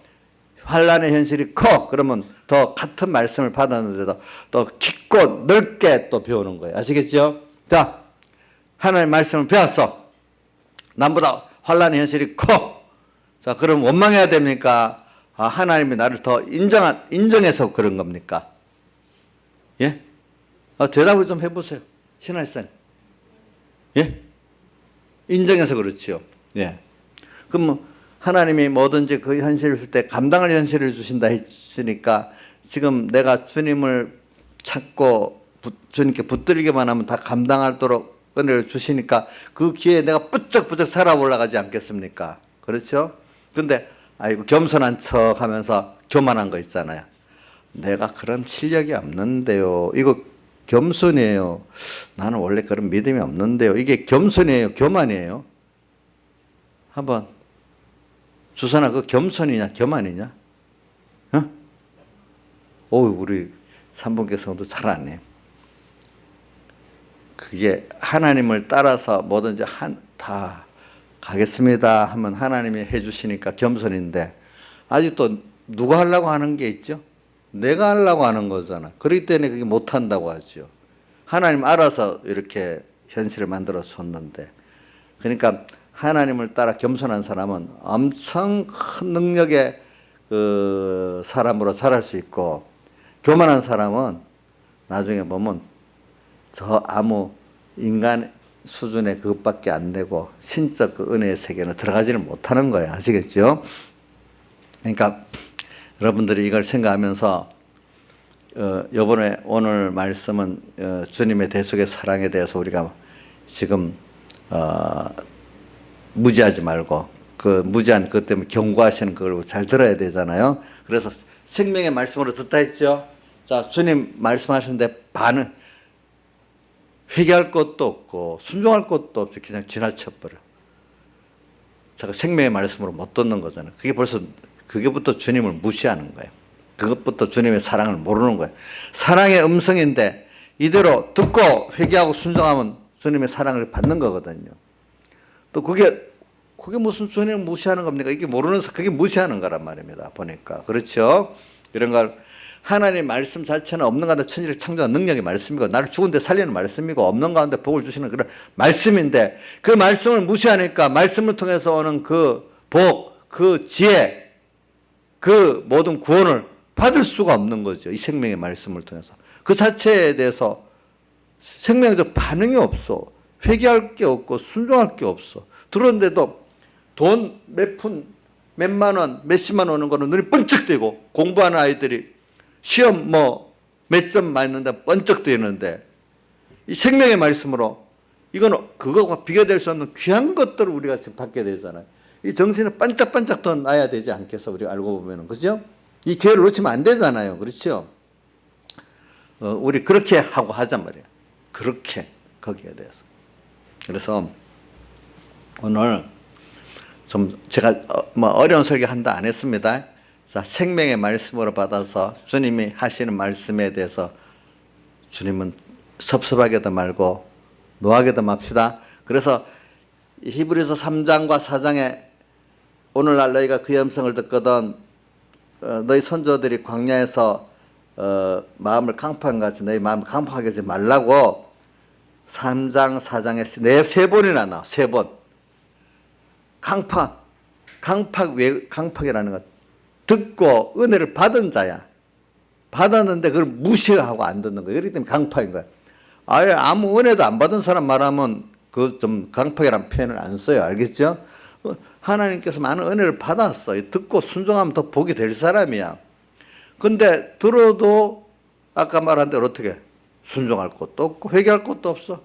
환란의 현실이 커. 그러면 더 같은 말씀을 받았는데도 또 깊고 넓게 또 배우는 거예요. 아시겠죠? 자, 하나님의 말씀을 배웠어. 남보다 환란의 현실이 커. 자, 그럼 원망해야 됩니까? 아, 하나님이 나를 더 인정해서 그런 겁니까? 예? 대답을 좀 해보세요. 신하일사님. 예? 인정해서 그렇지요. 예. 그럼 뭐 하나님이 뭐든지 그 현실을 줄 때 감당할 현실을 주신다 했으니까 지금 내가 주님을 찾고 주님께 붙들기만 하면 다 감당하도록 은혜를 주시니까 그 기회에 내가 부쩍부쩍 살아 올라가지 않겠습니까? 그렇죠? 근데 아이고 겸손한 척 하면서 교만한 거 있잖아요. 내가 그런 실력이 없는데요. 이거 겸손이에요. 나는 원래 그런 믿음이 없는데요. 이게 겸손이에요, 교만이에요? 한번 주선아, 그 겸손이냐 교만이냐? 어? 오, 우리 삼분계성도 잘 아네. 그게 하나님을 따라서 뭐든지 다 가겠습니다 하면 하나님이 해주시니까 겸손인데, 아직도 누가 하려고 하는 게 있죠? 내가 하려고 하는 거잖아. 그렇기 때문에 그게 못한다고 하죠. 하나님 알아서 이렇게 현실을 만들어 줬는데, 그러니까 하나님을 따라 겸손한 사람은 엄청 큰 능력의 그 사람으로 자랄 수 있고, 교만한 사람은 나중에 보면 저 아무 인간 수준의 그것밖에 안 되고 신적 그 은혜의 세계는 들어가지를 못하는 거예요. 아시겠죠? 그러니까 여러분들이 이걸 생각하면서 이번에 오늘 말씀은 주님의 대속의 사랑에 대해서 우리가 지금 무지하지 말고 그 무지한 그것 때문에 경고하시는 걸 잘 들어야 되잖아요. 그래서 생명의 말씀으로 듣다 했죠. 자, 주님 말씀하셨는데 반은 회개할 것도 없고 순종할 것도 없이 그냥 지나쳐버려. 제가 생명의 말씀으로 못 듣는 거잖아요. 그게부터 주님을 무시하는 거예요. 그것부터 주님의 사랑을 모르는 거예요. 사랑의 음성인데 이대로 듣고 회개하고 순종하면 주님의 사랑을 받는 거거든요. 또 그게 무슨 주님을 무시하는 겁니까? 이게 모르는, 그게 무시하는 거란 말입니다. 보니까. 그렇죠? 이런 걸 하나님 말씀 자체는 없는 가운데 천지를 창조한 능력의 말씀이고 나를 죽은 데 살리는 말씀이고 없는 가운데 복을 주시는 그런 말씀인데, 그 말씀을 무시하니까 말씀을 통해서 오는 그 복, 그 지혜, 그 모든 구원을 받을 수가 없는 거죠. 이 생명의 말씀을 통해서. 그 자체에 대해서 생명적 반응이 없어. 회개할 게 없고 순종할 게 없어. 들었는데도 돈 몇 푼, 몇만 원, 몇십만 원 오는 거는 눈이 번쩍 뜨고, 공부하는 아이들이 시험 몇 점 맞는데 번쩍 뜨이는데, 이 생명의 말씀으로 이거는 그거와 비교될 수 없는 귀한 것들을 우리가 지금 받게 되잖아요. 이 정신을 반짝반짝 더 놔야 되지 않겠어, 우리가 알고 보면은. 그죠? 이 기회를 놓치면 안 되잖아요. 그렇죠? 우리 그렇게 하고 하잔 말이에요. 그렇게, 거기에 대해서. 그래서 오늘 좀 제가 어려운 설교 한다 안 했습니다. 자, 생명의 말씀으로 받아서 주님이 하시는 말씀에 대해서 주님은 섭섭하게도 말고 노하게도 맙시다. 그래서 히브리서 3장과 4장에 오늘날 너희가 그의 음성을 듣거든 너희 선조들이 광야에서 마음을 강팍한 같이 너희 마음을 강팍하게 하지 말라고 3장 4장에 세 번이나 나와. 세 번. 강팍이라는 것, 듣고 은혜를 받은 자야. 받았는데 그걸 무시하고 안 듣는 거야. 그렇기 때문에 강팍인 거야. 아예 아무 은혜도 안 받은 사람 말하면 그 좀 강팍이라는 표현을 안 써요. 알겠죠? 하나님께서 많은 은혜를 받았어. 듣고 순종하면 더 복이 될 사람이야. 근데 들어도 아까 말한 대로 어떻게 순종할 것도 없고 회개할 것도 없어.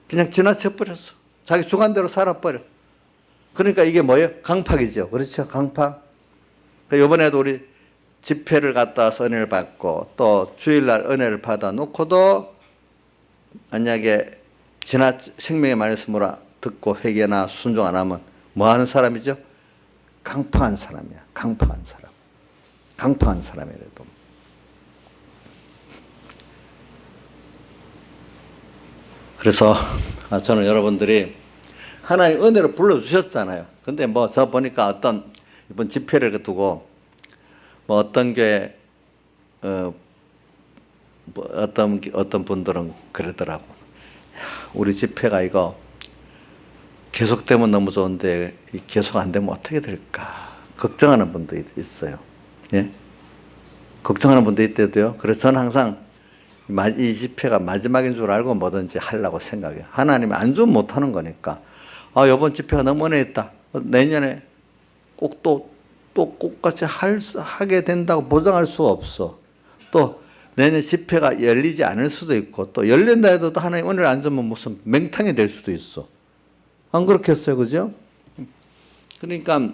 그냥 지나쳐 버렸어. 자기 주관대로 살아버려. 그러니까 이게 뭐예요? 강팍이죠. 그렇죠? 강팍. 이번에도 우리 집회를 갔다 와서 은혜를 받고 또 주일날 은혜를 받아 놓고도 만약에 생명의 말씀으로 듣고 회개나 순종 안 하면 뭐 하는 사람이죠? 강팍한 사람이야. 강팍한 사람. 강팍한 사람이라도. 그래서 저는 여러분들이 하나님 은혜로 불러주셨잖아요. 근데 저 보니까 이번 집회를 두고 어떤 교회 어떤 분들은 그러더라고. 우리 집회가 이거 계속되면 너무 좋은데 계속 안 되면 어떻게 될까 걱정하는 분도 있어요. 예? 걱정하는 분도 있대도요. 그래서 저는 항상 이 집회가 마지막인 줄 알고 뭐든지 하려고 생각해요. 하나님이 안 주면 못하는 거니까. 이번 집회가 너무 은혜있다. 내년에 꼭 똑같이 하게 된다고 보장할 수가 없어. 또 내년 집회가 열리지 않을 수도 있고, 또 열린다 해도 하나님 은혜를 안 주면 무슨 맹탕이 될 수도 있어. 안 그렇겠어요? 그죠? 그러니까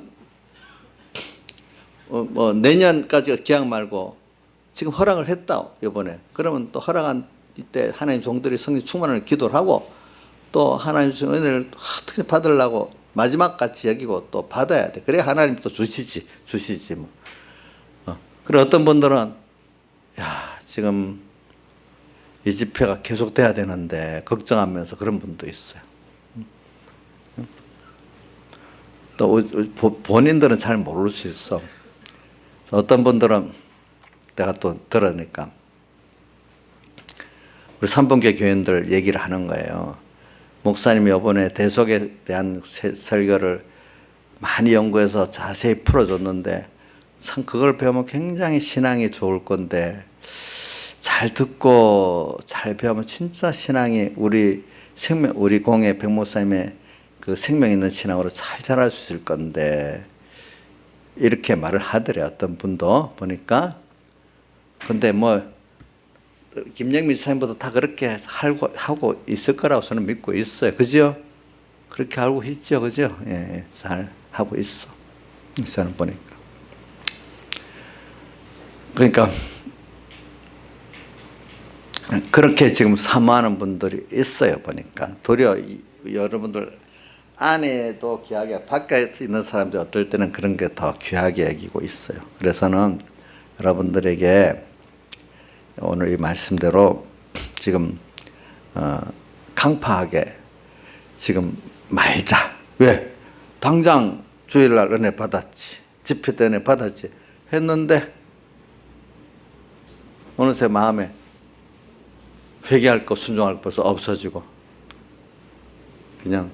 뭐 내년까지 기약 말고 지금 허락을 했다 이번에. 그러면 또 허락한 이때 하나님 종들이 성령 충만을 기도를 하고 또 하나님 은혜를 어떻게 받으려고 마지막 같이 여기고 또 받아야 돼. 그래 하나님 또 주시지 뭐. 그래 어떤 분들은 야 지금 이 집회가 계속돼야 되는데 걱정하면서 그런 분도 있어요. 또 본인들은 잘 모를 수 있어. 어떤 분들은 내가 또 들으니까 우리 삼분교 교인들 얘기를 하는 거예요. 목사님이 이번에 대속에 대한 설교를 많이 연구해서 자세히 풀어줬는데 참 그걸 배우면 굉장히 신앙이 좋을 건데 잘 듣고 잘 배우면 진짜 신앙이 우리 공예 백 목사님의 그 생명 있는 신앙으로 잘 자랄 수 있을 건데 이렇게 말을 하더래. 어떤 분도 보니까. 근데 뭐 김영민 지사님보다 다 그렇게 하고 있을 거라고 저는 믿고 있어요. 그죠? 그렇게 알고 있죠. 그죠? 예, 잘 하고 있어. 저는 보니까. 그러니까 그렇게 지금 사모하는 분들이 있어요. 보니까. 도리어 여러분들 안에도 귀하게 밖에 있는 사람들 어떨 때는 그런 게 더 귀하게 여기고 있어요. 그래서는 여러분들에게 오늘 이 말씀대로 지금 강파하게 지금 말자. 왜? 당장 주일날 은혜 받았지. 집회 때 은혜 받았지. 했는데 어느새 마음에 회개할 거 순종할 거 벌써 없어지고 그냥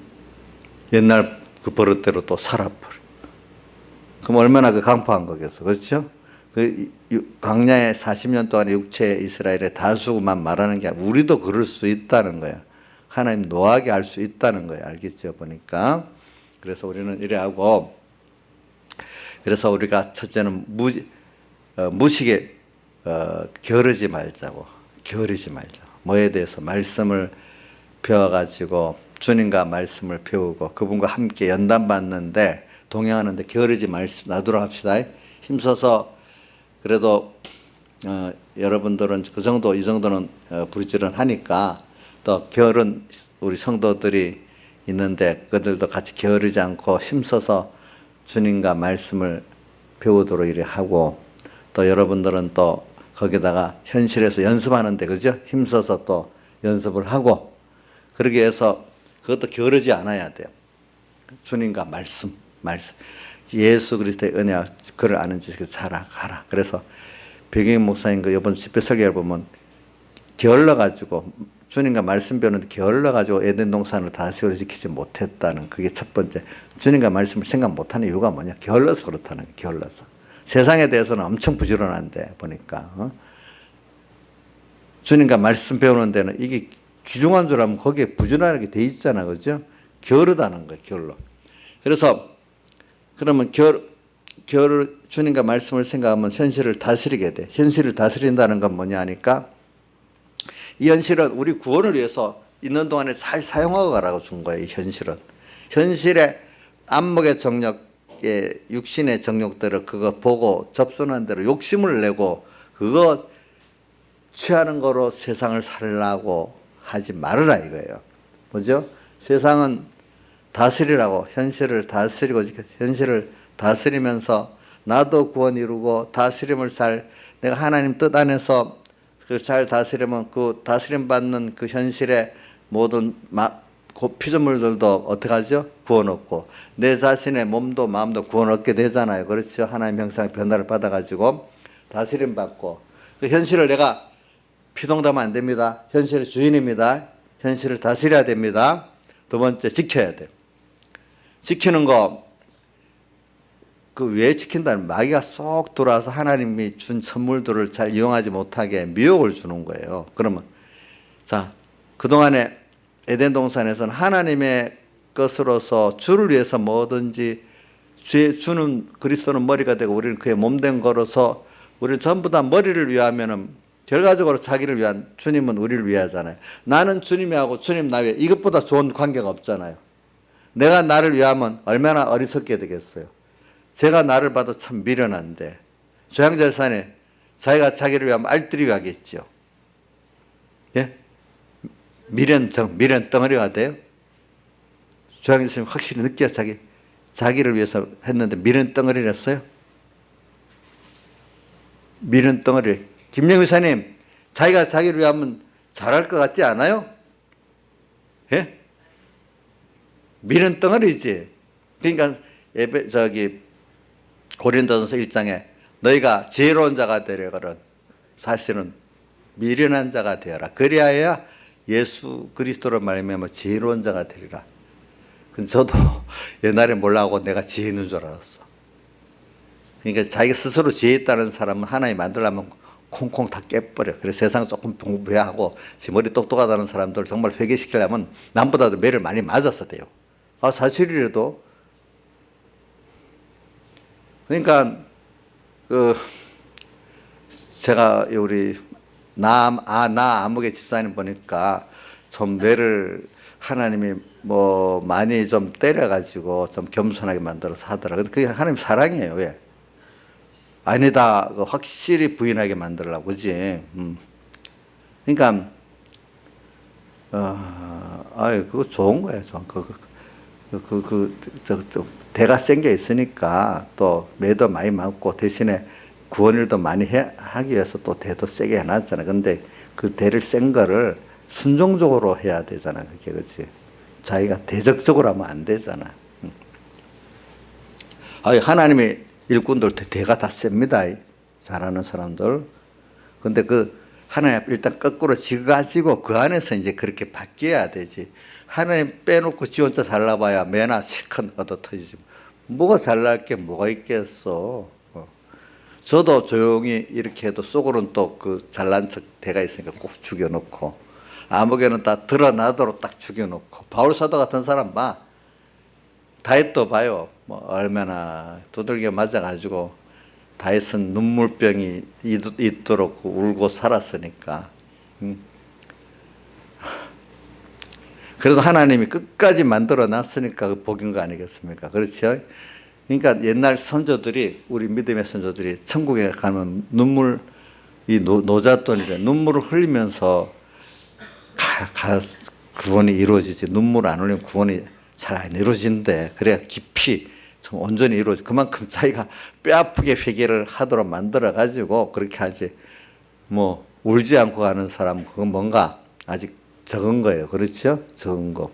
옛날 그 버릇대로 또 살아버려. 그럼 얼마나 그 강파한 거겠어. 그렇죠? 그 광야에 40년 동안 육체 이스라엘의 다수만 말하는 게 아니라 우리도 그럴 수 있다는 거야. 하나님 노하게 할 수 있다는 거야. 알겠죠? 보니까. 그래서 우리는 이래 하고 그래서 우리가 첫째는 무식에 게으르지 말자고. 게으르지 말자. 뭐에 대해서 말씀을 배워가지고 주님과 말씀을 배우고 그분과 함께 연단받는데 동행하는데 게으르지 놔두라 합시다. 힘써서 그래도 여러분들은 그 정도 이 정도는 부지런하니까 또 게으른 우리 성도들이 있는데 그들도 같이 게으르지 않고 힘써서 주님과 말씀을 배우도록 이래 하고 또 여러분들은 또 거기다가 현실에서 연습하는데 그죠? 힘써서 또 연습을 하고 그러기 위해서 그것도 게으르지 않아야 돼요. 주님과 말씀 예수 그리스도의 은혜와 그를 아는 지식을 자라가라. 그래서 백영 목사님 그 이번 집회 설교를 보면 게을러가지고 주님과 말씀 배우는데 게을러가지고 에덴 동산을 다스려 지키지 못했다는 그게 첫 번째. 주님과 말씀을 생각 못하는 이유가 뭐냐? 게을러서 그렇다는 거예요. 게을러서. 세상에 대해서는 엄청 부지런한데 보니까 주님과 말씀 배우는 데는 이게 귀중한 줄 알면 거기에 부지런하게 돼 있잖아. 그죠? 게으르다는 거예요. 게을러. 그래서 그러면 주님과 말씀을 생각하면 현실을 다스리게 돼. 현실을 다스린다는 건 뭐냐 하니까 이 현실은 우리 구원을 위해서 있는 동안에 잘 사용하고 가라고 준 거예요. 이 현실은. 현실의 안목의 정욕의 육신의 정욕대로 그거 보고 접선한 대로 욕심을 내고 그거 취하는 거로 세상을 살라고 하지 말으라 이거예요. 뭐죠? 세상은 다스리라고 현실을 다스리고 현실을 다스리면서 나도 구원 이루고 다스림을 내가 하나님 뜻 안에서 잘 다스리면 그 다스림 받는 그 현실의 모든 피조물들도 어떻게 하죠? 구원 얻고 내 자신의 몸도 마음도 구원 얻게 되잖아요. 그렇죠? 하나님 형상의 변화를 받아가지고 다스림 받고 그 현실을 내가 피동하면 안 됩니다. 현실의 주인입니다. 현실을 다스려야 됩니다. 두 번째 지켜야 돼요. 지키는 거 그 왜 지킨다는 마귀가 쏙 돌아와서 하나님이 준 선물들을 잘 이용하지 못하게 미혹을 주는 거예요. 그러면 자 그동안에 에덴 동산에서는 하나님의 것으로서 주를 위해서 뭐든지 주는 그리스도는 머리가 되고 우리는 그의 몸된 거로서 우리는 전부 다 머리를 위하면은 결과적으로 자기를 위한 주님은 우리를 위하잖아요. 나는 주님이하고 주님 나 위해 이것보다 좋은 관계가 없잖아요. 내가 나를 위하면 얼마나 어리석게 되겠어요. 제가 나를 봐도 참 미련한데 조양제사에 자기가 자기를 위하면 알뜰히 가겠죠. 예? 미련 덩어리가 돼요? 조양제사님 확실히 느껴 자기를 위해서 했는데 미련 덩어리랬어요? 미련 덩어리. 김영희 사님, 자기가 자기를 위하면 잘할 것 같지 않아요? 예? 미련 덩어리지. 그러니까 고린도전서 1장에 너희가 지혜로운 자가 되려거든 사실은 미련한 자가 되어라. 그리하여 예수 그리스도로 말미암아 지혜로운 자가 되리라. 근데 저도 옛날에 몰라하고 내가 지혜 있는 줄 알았어. 그러니까 자기가 스스로 지혜 있다는 사람은 하나님 만들려면 콩콩 다 깨버려. 그래서 세상 조금 공부하고 지 머리 똑똑하다는 사람들 정말 회개시키려면 남보다도 매를 많이 맞았어야 돼요. 아, 사실이라도. 그러니까 제가 우리 아무개 집사님 보니까 좀 뇌를 하나님이 뭐 많이 좀 때려가지고 좀 겸손하게 만들어서 하더라. 근데 그게 하나님 사랑이에요. 왜? 아니다. 확실히 부인하게 만들려고, 그지? 그러니까, 그거 좋은 거예요. 대가 센 게 있으니까 또 매도 많이 맞고 대신에 구원일도 많이 하기 위해서 또 대도 세게 해놨잖아. 근데 그 대를 센 거를 순종적으로 해야 되잖아. 그게, 그렇지? 자기가 대적적으로 하면 안 되잖아. 하나님의 일꾼들 대가 다 셉니다. 잘하는 사람들. 근데 하나님 앞에 일단 거꾸로 지가지고 그 안에서 이제 그렇게 바뀌어야 되지. 하나님 빼놓고 지 혼자 잘나봐야 매나 실컷 얻어 터지지. 뭐가 잘날 게 뭐가 있겠어. 저도 조용히 이렇게 해도 속으로는 또 잘난 척 대가 있으니까 꼭 죽여놓고 아무개는 다 드러나도록 딱 죽여놓고 바울 사도 같은 사람 봐. 다윗도 봐요. 뭐 얼마나 두들겨 맞아가지고 다윗은 눈물병이 있도록 울고 살았으니까. 그래도 하나님이 끝까지 만들어 놨으니까 그 복인 거 아니겠습니까? 그렇죠? 그러니까 옛날 선조들이, 우리 믿음의 선조들이 천국에 가면 노잣돈이래. 눈물을 흘리면서 구원이 이루어지지. 눈물 안 흘리면 구원이 잘 안 이루어진대. 그래야 깊이 좀 온전히 이루어지. 그만큼 자기가 뼈 아프게 회개를 하도록 만들어 가지고 그렇게 하지. 뭐 울지 않고 가는 사람 그건 뭔가 아직 적은 거예요. 그렇죠? 적은 거.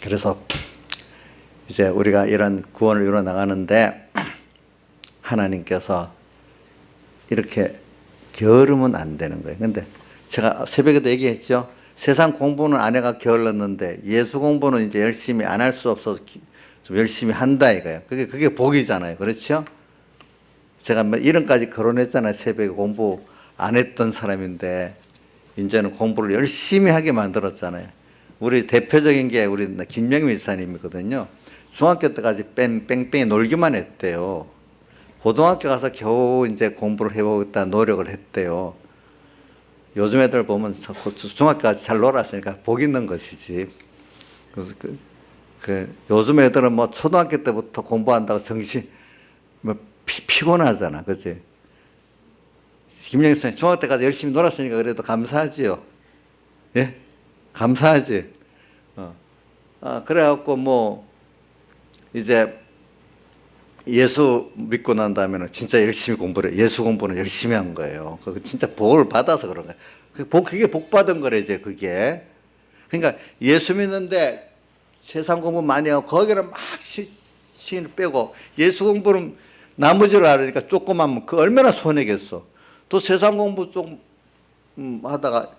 그래서 이제 우리가 이런 구원을 이루어 나가는데 하나님께서 이렇게 게으르면 안 되는 거예요. 근데 제가 새벽에도 얘기했죠. 세상 공부는 아내가 게을렀는데 예수 공부는 이제 열심히 안 할 수 없어서 좀 열심히 한다 이거예요. 그게 복이잖아요. 그렇죠? 제가 이런까지 거론했잖아요. 새벽에 공부 안 했던 사람인데 이제는 공부를 열심히 하게 만들었잖아요. 우리 대표적인 게 우리 김명미 집사님이거든요. 중학교 때까지 뺑뺑이 놀기만 했대요. 고등학교 가서 겨우 이제 공부를 해보겠다 노력을 했대요. 요즘 애들 보면 중학교까지 잘 놀았으니까 복 있는 것이지. 그래서 요즘 애들은 뭐 초등학교 때부터 공부한다고 정신 피곤하잖아, 그렇지? 김영희 선생님 중학교 때까지 열심히 놀았으니까 그래도 감사하지요. 예, 감사하지. 그래갖고 뭐 이제 예수 믿고 난 다음에는 진짜 열심히 공부를 예수 공부는 열심히 한 거예요. 그 진짜 복을 받아서 그런 거예요. 그게 복 받은 거래 이제 그게. 그러니까 예수 믿는데 세상 공부 많이 하고 거기를 막 시간을 빼고 예수 공부는 나머지를 알으니까 조금만 그 얼마나 손해겠어. 또 세상 공부 좀 하다가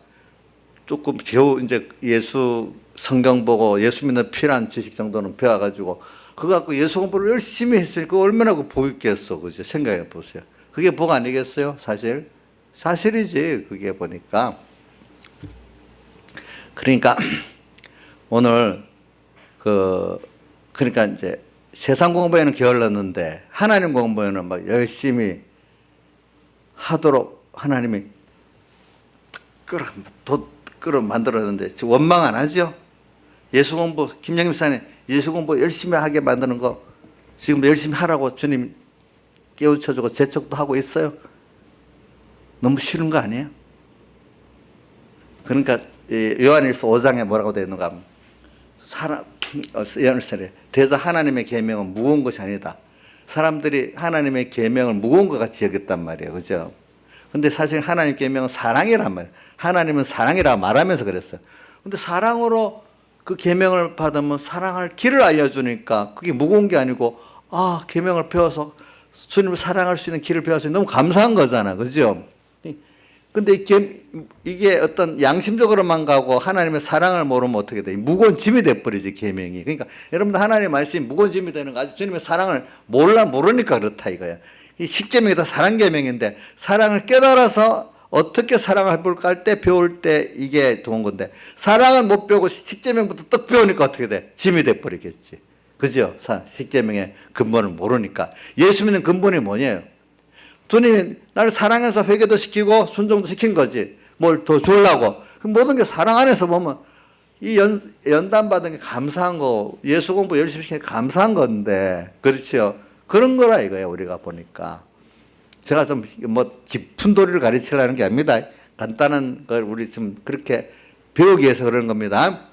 조금 겨우 이제 예수 성경 보고 예수 믿는 필요한 지식 정도는 배워가지고 그거 갖고 예수 공부를 열심히 했으니까 얼마나 그 복 있겠어. 그죠? 생각해 보세요. 그게 복 아니겠어요? 사실? 사실이지. 그게 보니까. 그러니까 오늘 그러니까 이제 세상 공부에는 게을렀는데 하나님 공부에는 막 열심히 하도록 하나님이 끌어 만들었는데 지금 원망 안 하죠? 예수 공부, 김영임 사님 예수 공부 열심히 하게 만드는 거 지금 열심히 하라고 주님 깨우쳐주고 재촉도 하고 있어요. 너무 싫은 거 아니에요? 그러니까 요한일서 5장에 뭐라고 되어 있는가 하면 대저 하나님의 계명은 무거운 것이 아니다. 사람들이 하나님의 계명을 무거운 것 같이 여겼단 말이에요. 그죠? 근데 사실 하나님 계명은 사랑이란 말이에요. 하나님은 사랑이라 말하면서 그랬어요. 근데 사랑으로 그 계명을 받으면 사랑할 길을 알려주니까 그게 무거운 게 아니고 계명을 배워서 주님을 사랑할 수 있는 길을 배워서 너무 감사한 거잖아. 그죠? 근데 이게 어떤 양심적으로만 가고 하나님의 사랑을 모르면 어떻게 돼? 무거운 짐이 돼버리지, 계명이. 그러니까 여러분들 하나님의 말씀이 무거운 짐이 되는 거 아직 주님의 사랑을 모르니까 그렇다 이거야. 이 십계명이 다 사랑 계명인데 사랑을 깨달아서 어떻게 사랑을 해볼까 할 때 배울 때 이게 좋은 건데 사랑을 못 배우고 십계명부터 떡 배우니까 어떻게 돼? 짐이 돼버리겠지. 그죠? 십계명의 근본을 모르니까. 예수 믿는 근본이 뭐냐요? 주님이 나를 사랑해서 회개도 시키고 순종도 시킨 거지. 뭘 더 주려고. 그 모든 게 사랑 안에서 보면 이 연단 받은 게 감사한 거, 예수 공부 열심히 시키는 게 감사한 건데, 그렇죠? 그런 거라 이거예요, 우리가 보니까. 제가 좀 깊은 도리를 가르치려는 게 아닙니다. 간단한 걸 우리 좀 그렇게 배우기 위해서 그런 겁니다.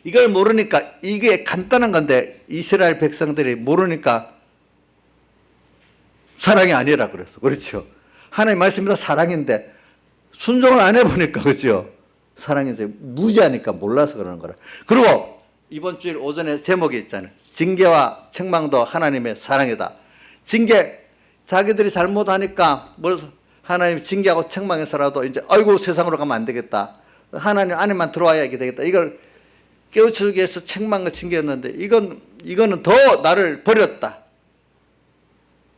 이걸 모르니까, 이게 간단한 건데, 이스라엘 백성들이 모르니까 사랑이 아니라 그랬어. 그렇죠. 하나님 말씀이 다 사랑인데 순종을 안 해보니까 그죠. 사랑이죠. 무지하니까 몰라서 그러는 거라. 그리고 이번 주일 오전에 제목이 있잖아요. 징계와 책망도 하나님의 사랑이다. 징계, 자기들이 잘못하니까 하나님 징계하고 책망해서라도 이제 아이고 세상으로 가면 안 되겠다. 하나님 안에만 들어와야 이게 되겠다. 이걸 깨우치기 위해서 책망과 징계였는데 이거는 더 나를 버렸다.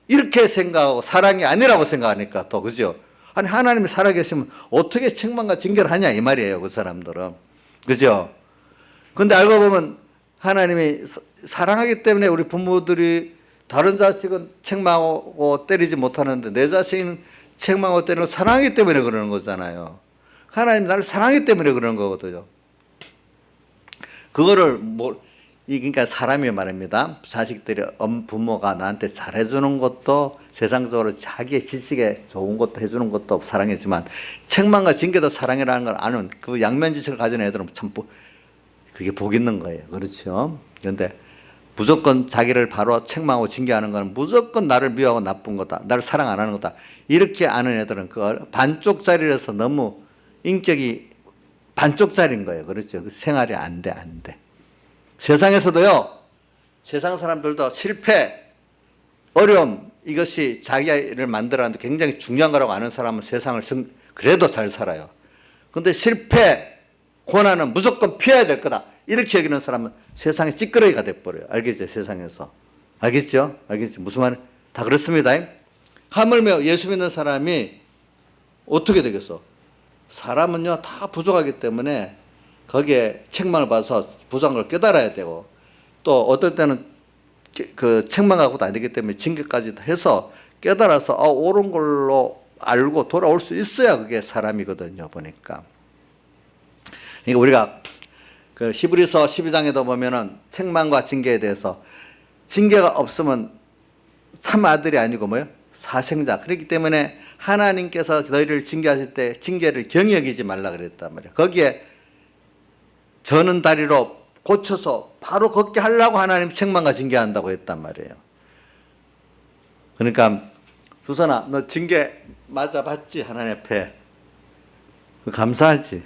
이렇게 생각하고 사랑이 아니라고 생각하니까 또 그죠? 아니 하나님이 살아계시면 어떻게 책망과 징계를 하냐 이 말이에요. 그 사람들은. 그죠? 근데 알고 보면 하나님이 사랑하기 때문에 우리 부모들이 다른 자식은 책망하고 때리지 못하는데 내 자식은 책망하고 때리는 건 사랑하기 때문에 그러는 거잖아요. 하나님 나를 사랑하기 때문에 그러는 거거든요. 그거를 그러니까 사람이 말입니다. 자식들이 부모가 나한테 잘해주는 것도 세상적으로 자기의 지식에 좋은 것도 해주는 것도 사랑이지만 책망과 징계도 사랑이라는 걸 아는 그 양면 지식을 가진 애들은 참 그게 복 있는 거예요. 그렇죠? 그런데 무조건 자기를 바로 책망하고 징계하는 건 무조건 나를 미워하고 나쁜 거다. 나를 사랑 안 하는 거다. 이렇게 아는 애들은 그걸 반쪽짜리라서 너무 인격이 반쪽짜리인 거예요. 그렇죠? 그 생활이 안 돼. 세상에서도요, 세상 사람들도 실패, 어려움, 이것이 자기를 만들어가는데 굉장히 중요한 거라고 아는 사람은 세상을 그래도 잘 살아요. 근데 실패, 고난은 무조건 피해야 될 거다. 이렇게 여기는 사람은 세상의 찌끄러기가 돼버려요. 알겠죠? 세상에서. 알겠죠? 무슨 말이에요? 다 그렇습니다. 하물며 예수 믿는 사람이 어떻게 되겠어? 사람은요, 다 부족하기 때문에 거기에 책망을 받아서 부족한 걸 깨달아야 되고 또 어떨 때는 그 책망 갖고도 안 되기 때문에 징계까지 해서 깨달아서 옳은 걸로 알고 돌아올 수 있어야 그게 사람이거든요. 보니까. 그러니까 우리가 그 히브리서 12장에도 보면은 책망과 징계에 대해서 징계가 없으면 참 아들이 아니고 뭐요? 사생자. 그렇기 때문에 하나님께서 너희를 징계하실 때 징계를 경히 여기지 말라 그랬단 말이에요. 거기에 저는 다리로 고쳐서 바로 걷게 하려고 하나님 책망과 징계한다고 했단 말이에요. 그러니까 수선아, 너 징계 맞아봤지? 하나님 앞에. 감사하지?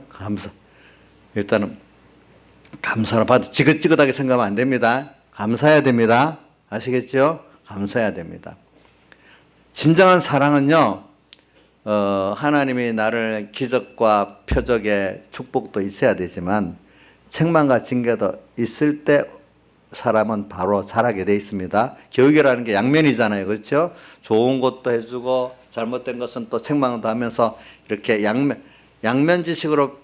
감사. 일단은 감사로 받아. 지긋지긋하게 생각하면 안 됩니다. 감사해야 됩니다. 아시겠죠? 감사해야 됩니다. 진정한 사랑은요, 하나님이 나를 기적과 표적의 축복도 있어야 되지만 책망과 징계도 있을 때 사람은 바로 자라게 돼 있습니다. 교육이라는 게 양면이잖아요. 그렇죠? 좋은 것도 해주고 잘못된 것은 또 책망도 하면서 이렇게 양면 지식으로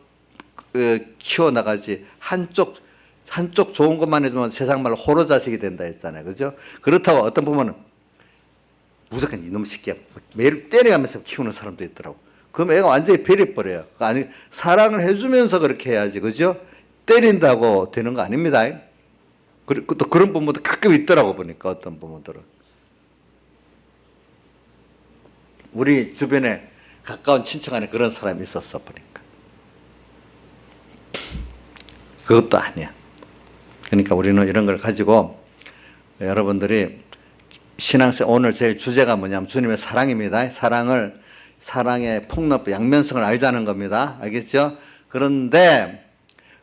키워나가지 한쪽 좋은 것만 해주면 세상 말로 호로 자식이 된다 했잖아요. 그렇죠? 그렇다고 어떤 부모는 무조건 이놈 새끼야 매일 때려가면서 키우는 사람도 있더라고. 그럼 애가 완전히 배려버려요. 아니 사랑을 해주면서 그렇게 해야지. 그죠? 때린다고 되는 거 아닙니다. 그리고 또 그런 부모도 가끔 있더라고 보니까 어떤 부모들은. 우리 주변에 가까운 친척 안에 그런 사람이 있었어 보니까. 그것도 아니야. 그러니까 우리는 이런 걸 가지고 여러분들이 신앙생활 오늘 제일 주제가 뭐냐면 주님의 사랑입니다. 사랑의 폭넓고 양면성을 알자는 겁니다. 알겠죠? 그런데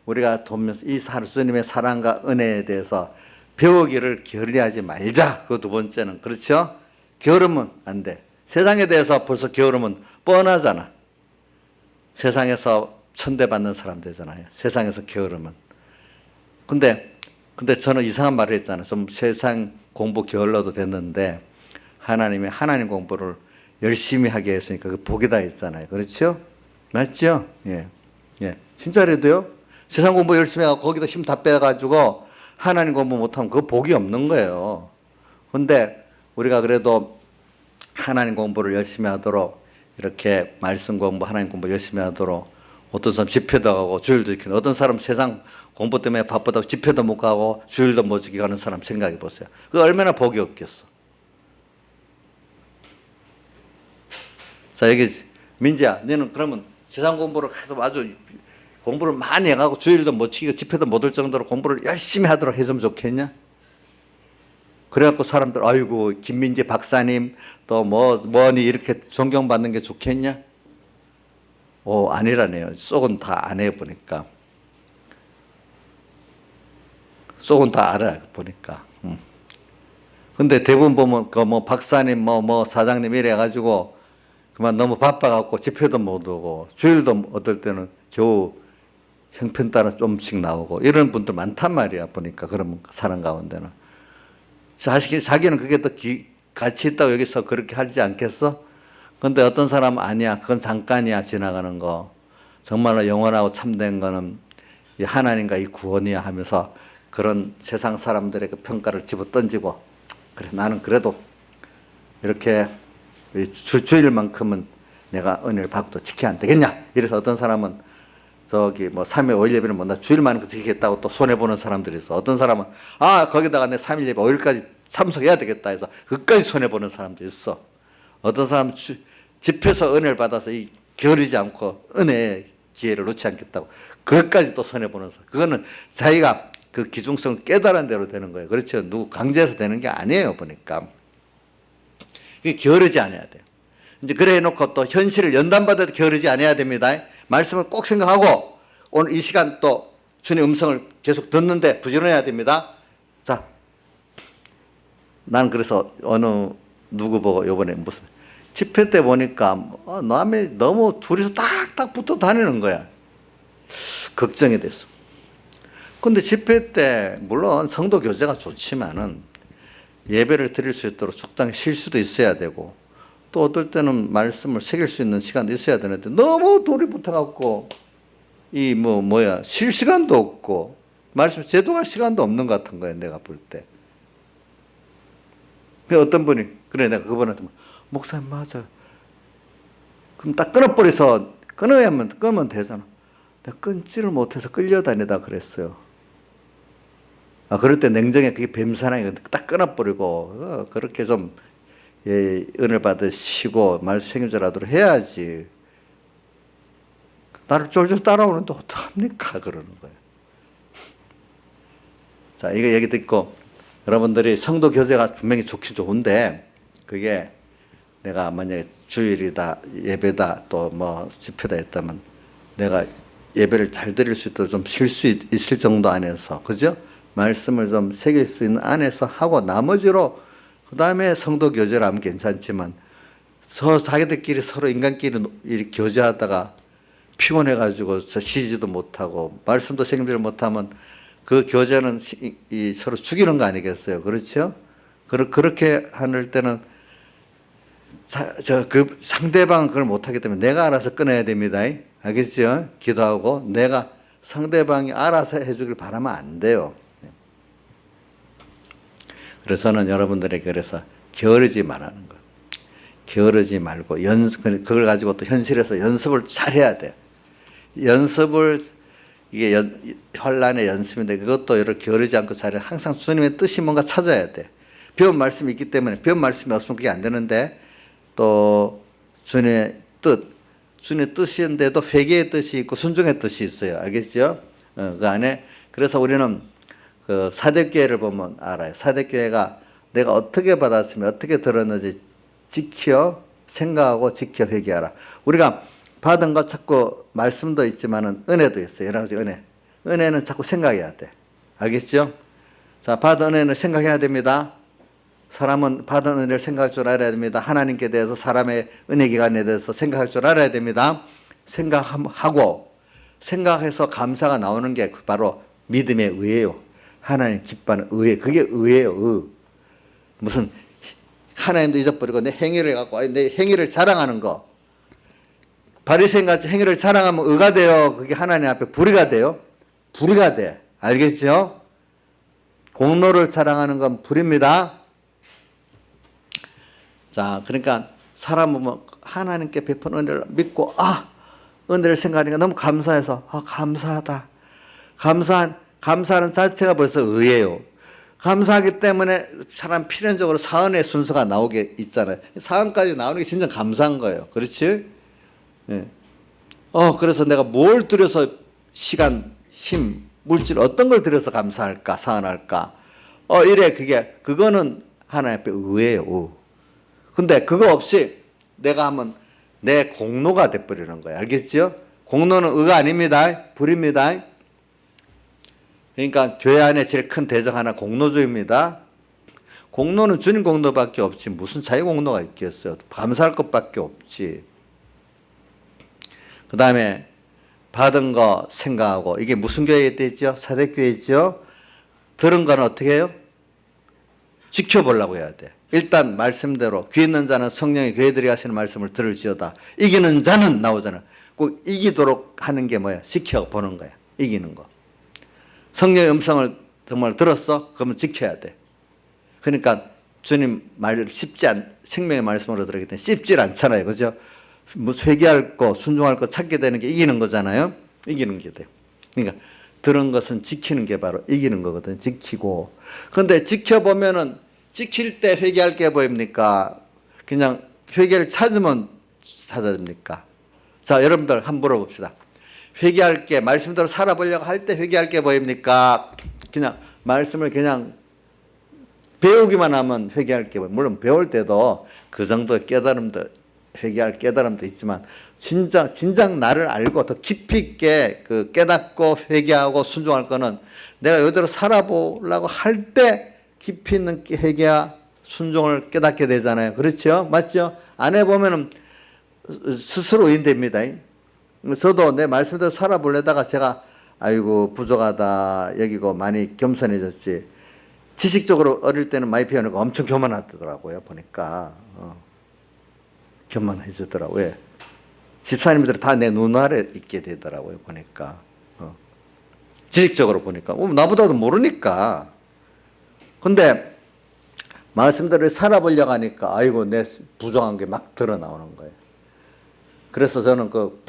우리가 이 주님의 사랑과 은혜에 대해서 배우기를 게을리하지 말자. 그 두 번째는 그렇죠? 게으르면 안 돼. 세상에 대해서 벌써 게으르면 뻔하잖아. 세상에서 천대받는 사람 되잖아요. 세상에서 게으르면. 근데 저는 이상한 말을 했잖아요. 좀 세상 공부 게을러도 됐는데 하나님이 하나님 공부를 열심히 하게 했으니까 그 복이다 했잖아요. 그렇죠? 맞죠? 예. 진짜로도요. 세상 공부 열심히 하고 거기다 힘 다 빼가지고 하나님 공부 못하면 그 복이 없는 거예요. 근데 우리가 그래도 하나님 공부를 열심히 하도록 이렇게 말씀 공부, 하나님 공부 열심히 하도록 어떤 사람 집회도 가고 주일도 지키는 어떤 사람 세상 공부 때문에 바쁘다고 집회도 못 가고 주일도 못 지키고 가는 사람 생각해 보세요. 그 얼마나 복이 없겠어. 자, 여기 민지야, 너는 그러면 세상 공부를 해서 아주 공부를 많이 해가고 주일도 못 지키고 집회도 못 올 정도로 공부를 열심히 하도록 해주면 좋겠냐? 그래갖고 사람들 아이고 김민지 박사님 또 뭐니 이렇게 존경받는 게 좋겠냐? 아니라네요. 속은 다 안 해보니까. 속은 다 알아 보니까. 근데 대부분 보면 그 뭐 박사님 뭐 사장님 이래 가지고 그만 너무 바빠갖고 집회도 못 오고 주일도 어떨 때는 겨우 형편 따라 좀씩 나오고 이런 분들 많단 말이야 보니까. 그런 사람 가운데는 자기는 그게 더 가치 있다고 여기서 그렇게 하지 않겠어? 근데 어떤 사람은 아니야. 그건 잠깐이야. 지나가는 거. 정말로 영원하고 참된 거는 이 하나님과 이 구원이야 하면서 그런 세상 사람들의 그 평가를 집어던지고 그래 나는 그래도 이렇게 주일만큼은 내가 은혜를 받고 지켜야 안 되겠냐. 이래서 어떤 사람은 저기 뭐 3일 5일 예배를 못 나 주일만큼 지키겠다고 또 손해보는 사람들이 있어. 어떤 사람은 거기다가 내 3일 예배 5일까지 참석해야 되겠다 해서 그까지 손해보는 사람도 있어. 어떤 사람은 집회에서 은혜를 받아서 게으르지 않고 은혜의 기회를 놓지 않겠다고 그것까지 또 손해보는 사람. 그거는 자기가 그 기중성을 깨달은 대로 되는 거예요. 그렇죠? 누구 강제해서 되는 게 아니에요 보니까. 이게 게으르지 않아야 돼요. 이제 그래 해놓고 또 현실을 연단받아도 게으르지 않아야 됩니다. 말씀을 꼭 생각하고 오늘 이 시간 또 주님 음성을 계속 듣는데 부지런해야 됩니다. 자, 난 그래서 누구 보고 요번에 무슨 집회 때 보니까 남이 너무 둘이서 딱딱 붙어 다니는 거야. 걱정이 됐어. 근데 집회 때 물론 성도 교제가 좋지만은 예배를 드릴 수 있도록 적당히 쉴 수도 있어야 되고 또 어떨 때는 말씀을 새길 수 있는 시간도 있어야 되는데 너무 둘이 붙어갖고 쉴 시간도 없고 말씀 제도할 시간도 없는 것 같은 거예요. 내가 볼 때. 어떤 분이 그래 내가 그분한테 목사님 맞아. 그럼 딱 끊어버려서 끊으면 되잖아. 내가 끊지를 못해서 끌려다니다 그랬어요. 그럴 때 냉정해 그게 뱀사랑이 딱 끊어버리고 그렇게 좀 은혜를 받으시고 말씀 책임져라도록 해야지. 나를 쫄쫄 따라오는데 어떡합니까? 그러는 거예요. 자, 이거 얘기 듣고 여러분들이 성도 교제가 분명히 좋긴 좋은데 그게 내가 만약에 주일이다 예배다 또 뭐 집회다 했다면 내가 예배를 잘 드릴 수 있도록 좀 쉴 수 있을 정도 안에서 그죠? 말씀을 좀 새길 수 있는 안에서 하고 나머지로 그 다음에 성도 교제를 하면 괜찮지만 자기들끼리 서로 인간끼리 교제하다가 피곤해가지고 쉬지도 못하고 말씀도 책임지를 못하면 그 교제는 서로 죽이는 거 아니겠어요? 그렇죠? 그렇게 하는 때는 그 상대방은 그걸 못하기 때문에 내가 알아서 끊어야 됩니다. 알겠죠? 기도하고 내가 상대방이 알아서 해주길 바라면 안 돼요. 그래서 저는 여러분들에게 그래서 게으르지 말라는 거예요. 게으르지 말고 그걸 가지고 또 현실에서 연습을 잘 해야 돼요. 연습을 이게 혼란의 연습인데 그것도 이렇게 게으르지 않고 잘해. 항상 주님의 뜻이 뭔가 찾아야 돼. 배운 말씀이 있기 때문에 배운 말씀이 없으면 그게 안 되는데 또 주님의 뜻인데도 회개의 뜻이 있고 순종의 뜻이 있어요. 알겠죠? 그 안에 그래서 우리는 그 사대교회를 보면 알아요. 사대교회가 내가 어떻게 받았으면 어떻게 들었는지 지켜 생각하고 지켜 회개하라. 우리가 받은 것 자꾸 말씀도 있지만은 은혜도 있어요. 여러 가지 은혜. 은혜는 자꾸 생각해야 돼. 알겠죠? 자, 받은 은혜는 생각해야 됩니다. 사람은 받은 은혜를 생각할 줄 알아야 됩니다. 하나님께 대해서 사람의 은혜 기간에 대해서 생각할 줄 알아야 됩니다. 생각하고 생각해서 감사가 나오는 게 바로 믿음의 의예요. 하나님 기뻐하는 의. 그게 의예요. 무슨 하나님도 잊어버리고 내 행위를 갖고 내 행위를 자랑하는 거. 바리새인같이 행위를 자랑하면 의가 돼요. 그게 하나님 앞에 불의가 돼요. 불의가 돼. 알겠죠? 공로를 자랑하는 건 불입니다. 자, 그러니까 사람 보면 하나님께 베푼 은혜를 믿고 은혜를 생각하니까 너무 감사해서 감사하다. 감사하는 자체가 벌써 의예요. 감사하기 때문에 사람 필연적으로 사언의 순서가 나오게 있잖아요. 사언까지 나오는 게 진짜 감사한 거예요. 그렇지? 예. 그래서 내가 뭘 들여서 시간, 힘, 물질 어떤 걸 들여서 감사할까, 사언할까? 그거는 하나님 앞에 의예요. 근데 그거 없이 내가 하면 내 공로가 돼버리는 거예요. 알겠죠? 공로는 의가 아닙니다. 불입니다. 그러니까 교회 안에 제일 큰 대적 하나 공로주의입니다. 공로는 주님 공로밖에 없지 무슨 자기 공로가 있겠어요. 감사할 것밖에 없지. 그 다음에 받은 거 생각하고 이게 무슨 교회에 있죠? 사대교회죠. 들은 거는 어떻게 해요? 지켜보려고 해야 돼. 일단 말씀대로 귀 있는 자는 성령이 교회들이 하시는 말씀을 들을지어다. 이기는 자는 나오잖아. 꼭 이기도록 하는 게 뭐야? 지켜보는 거야. 이기는 거. 성령의 음성을 정말 들었어? 그러면 지켜야 돼. 그러니까 주님 말을 생명의 말씀으로 들었기 때문에 씹질 않잖아요. 그죠? 뭐 회개할 거, 순종할 거 찾게 되는 게 이기는 거잖아요. 이기는 게 돼요. 그러니까 들은 것은 지키는 게 바로 이기는 거거든. 지키고. 근데 지켜보면은 지킬 때 회개할 게 보입니까? 그냥 회개를 찾으면 찾아집니까? 자, 여러분들 한번 물어봅시다. 회개할 게 말씀대로 살아보려고 할 때 회개할 게 보입니까? 그냥 말씀을 그냥 배우기만 하면 회개할 게 보여요. 물론 배울 때도 그 정도의 깨달음도 회개할 깨달음도 있지만 진작 나를 알고 더 깊이 있게 그 깨닫고 회개하고 순종할 거는 내가 이대로 살아보려고 할 때 깊이 있는 회개와 순종을 깨닫게 되잖아요. 그렇죠? 맞죠? 안 해보면은 스스로 인됩니다. 저도 내 말씀대로 살아보려다가 제가 아이고 부족하다 여기고 많이 겸손해졌지. 지식적으로 어릴 때는 많이 배우니까 엄청 교만하더라고요. 보니까 교만해지더라고요. 왜? 집사님들이 다 내 눈 아래 있게 되더라고요. 보니까 지식적으로 보니까 나보다도 모르니까. 근데 말씀대로 살아보려고 하니까 아이고 내 부족한 게 막 드러나오는 거예요. 그래서 저는 그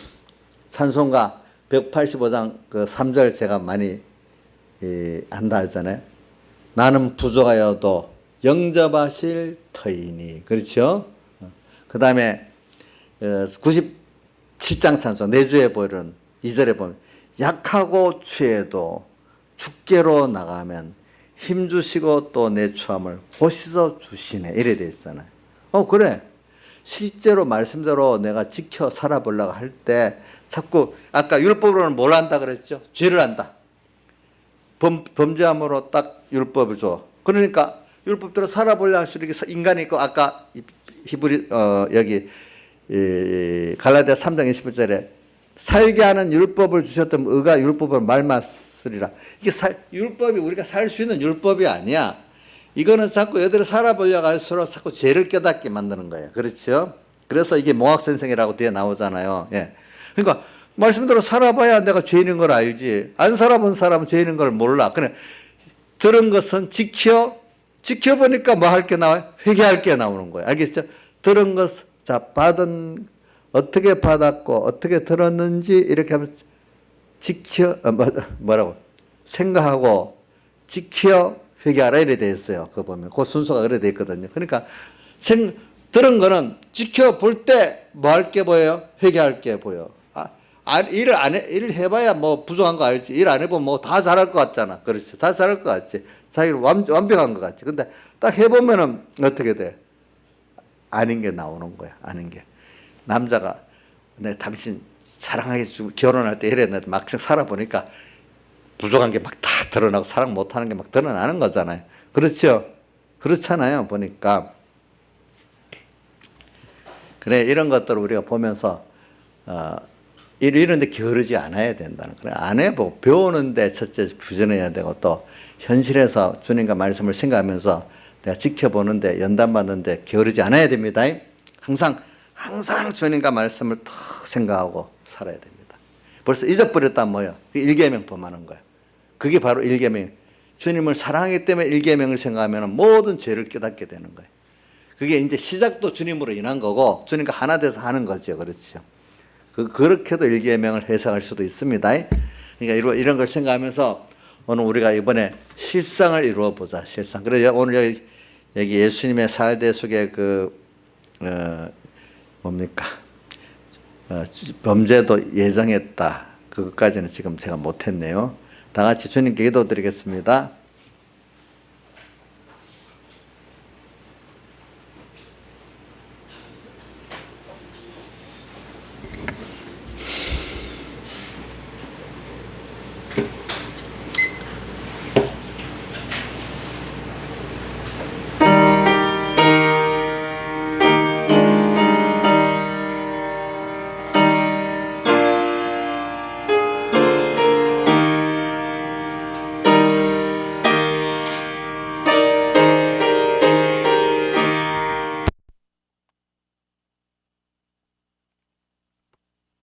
찬송가 185장 그 3절 제가 많이 한다 하잖아요. 나는 부족하여도 영접하실 터이니. 그렇죠? 그 다음에 97장 찬송 내주에 보이는 2절에 보면 약하고 취해도 주께로 나가면 힘주시고 또 내 추함을 고시서 주시네. 이래 돼 있잖아요. 그래. 실제로 말씀대로 내가 지켜 살아보려고 할 때 자꾸 아까 율법으로는 뭘 한다 그랬죠? 죄를 한다. 범죄함으로 딱 율법을 줘. 그러니까 율법대로 살아보려고 할수록 이렇게 인간이 있고 아까 여기 갈라디아 3장 21절에 살게 하는 율법을 주셨던 의가 율법을 말맞으리라. 이게 율법이 우리가 살 수 있는 율법이 아니야. 이거는 자꾸 여대로 살아보려고 할수록 자꾸 죄를 깨닫게 만드는 거예요. 그렇죠? 그래서 이게 몽학선생이라고 뒤에 나오잖아요. 예. 그러니까 말씀대로 살아봐야 내가 죄인인 걸 알지. 안 살아본 사람은 죄인인 걸 몰라. 그래 들은 것은 지켜보니까 뭐 할 게 나와요? 회개할 게 나오는 거예요. 알겠죠? 들은 것, 자, 어떻게 받았고, 어떻게 들었는지, 이렇게 하면 뭐라고 생각하고 지켜 회개하라 이래 돼 있어요. 그거 보면 그 순서가 그래 돼 있거든요. 그러니까 들은 거는 지켜볼 때 뭐 할 게 보여요? 회개할 게 보여. 일을 해봐야 뭐 부족한 거 알지. 일 안 해보면 뭐 다 잘할 것 같잖아. 그렇지. 다 잘할 것 같지. 자기를 완벽한 것 같지. 근데 딱 해보면은 어떻게 돼? 아닌 게 나오는 거야. 아닌 게. 남자가 내 당신 사랑하게 결혼할 때 이랬는데 막상 살아보니까 부족한 게 막 다 드러나고 사랑 못하는 게 막 드러나는 거잖아요. 그렇죠? 그렇잖아요. 보니까. 그래, 이런 것들을 우리가 보면서, 이런 데 게으르지 않아야 된다는 거예요. 안 해보고 배우는데 첫째 부전해야 되고 또 현실에서 주님과 말씀을 생각하면서 내가 지켜보는데 연단받는데 게으르지 않아야 됩니다. 항상 주님과 말씀을 탁 생각하고 살아야 됩니다. 벌써 잊어버렸다면 뭐예요? 그 일계명 범하는 거예요. 그게 바로 일계명. 주님을 사랑하기 때문에 일계명을 생각하면 모든 죄를 깨닫게 되는 거예요. 그게 이제 시작도 주님으로 인한 거고 주님과 하나 돼서 하는 거죠. 그렇죠. 그렇게도 일계명을 해석할 수도 있습니다. 그러니까 이런 걸 생각하면서 오늘 우리가 이번에 실상을 이루어 보자. 실상. 그래서 오늘 여기 예수님의 살대 속에 뭡니까? 범죄도 예정했다. 그것까지는 지금 제가 못했네요. 다 같이 주님께 기도드리겠습니다.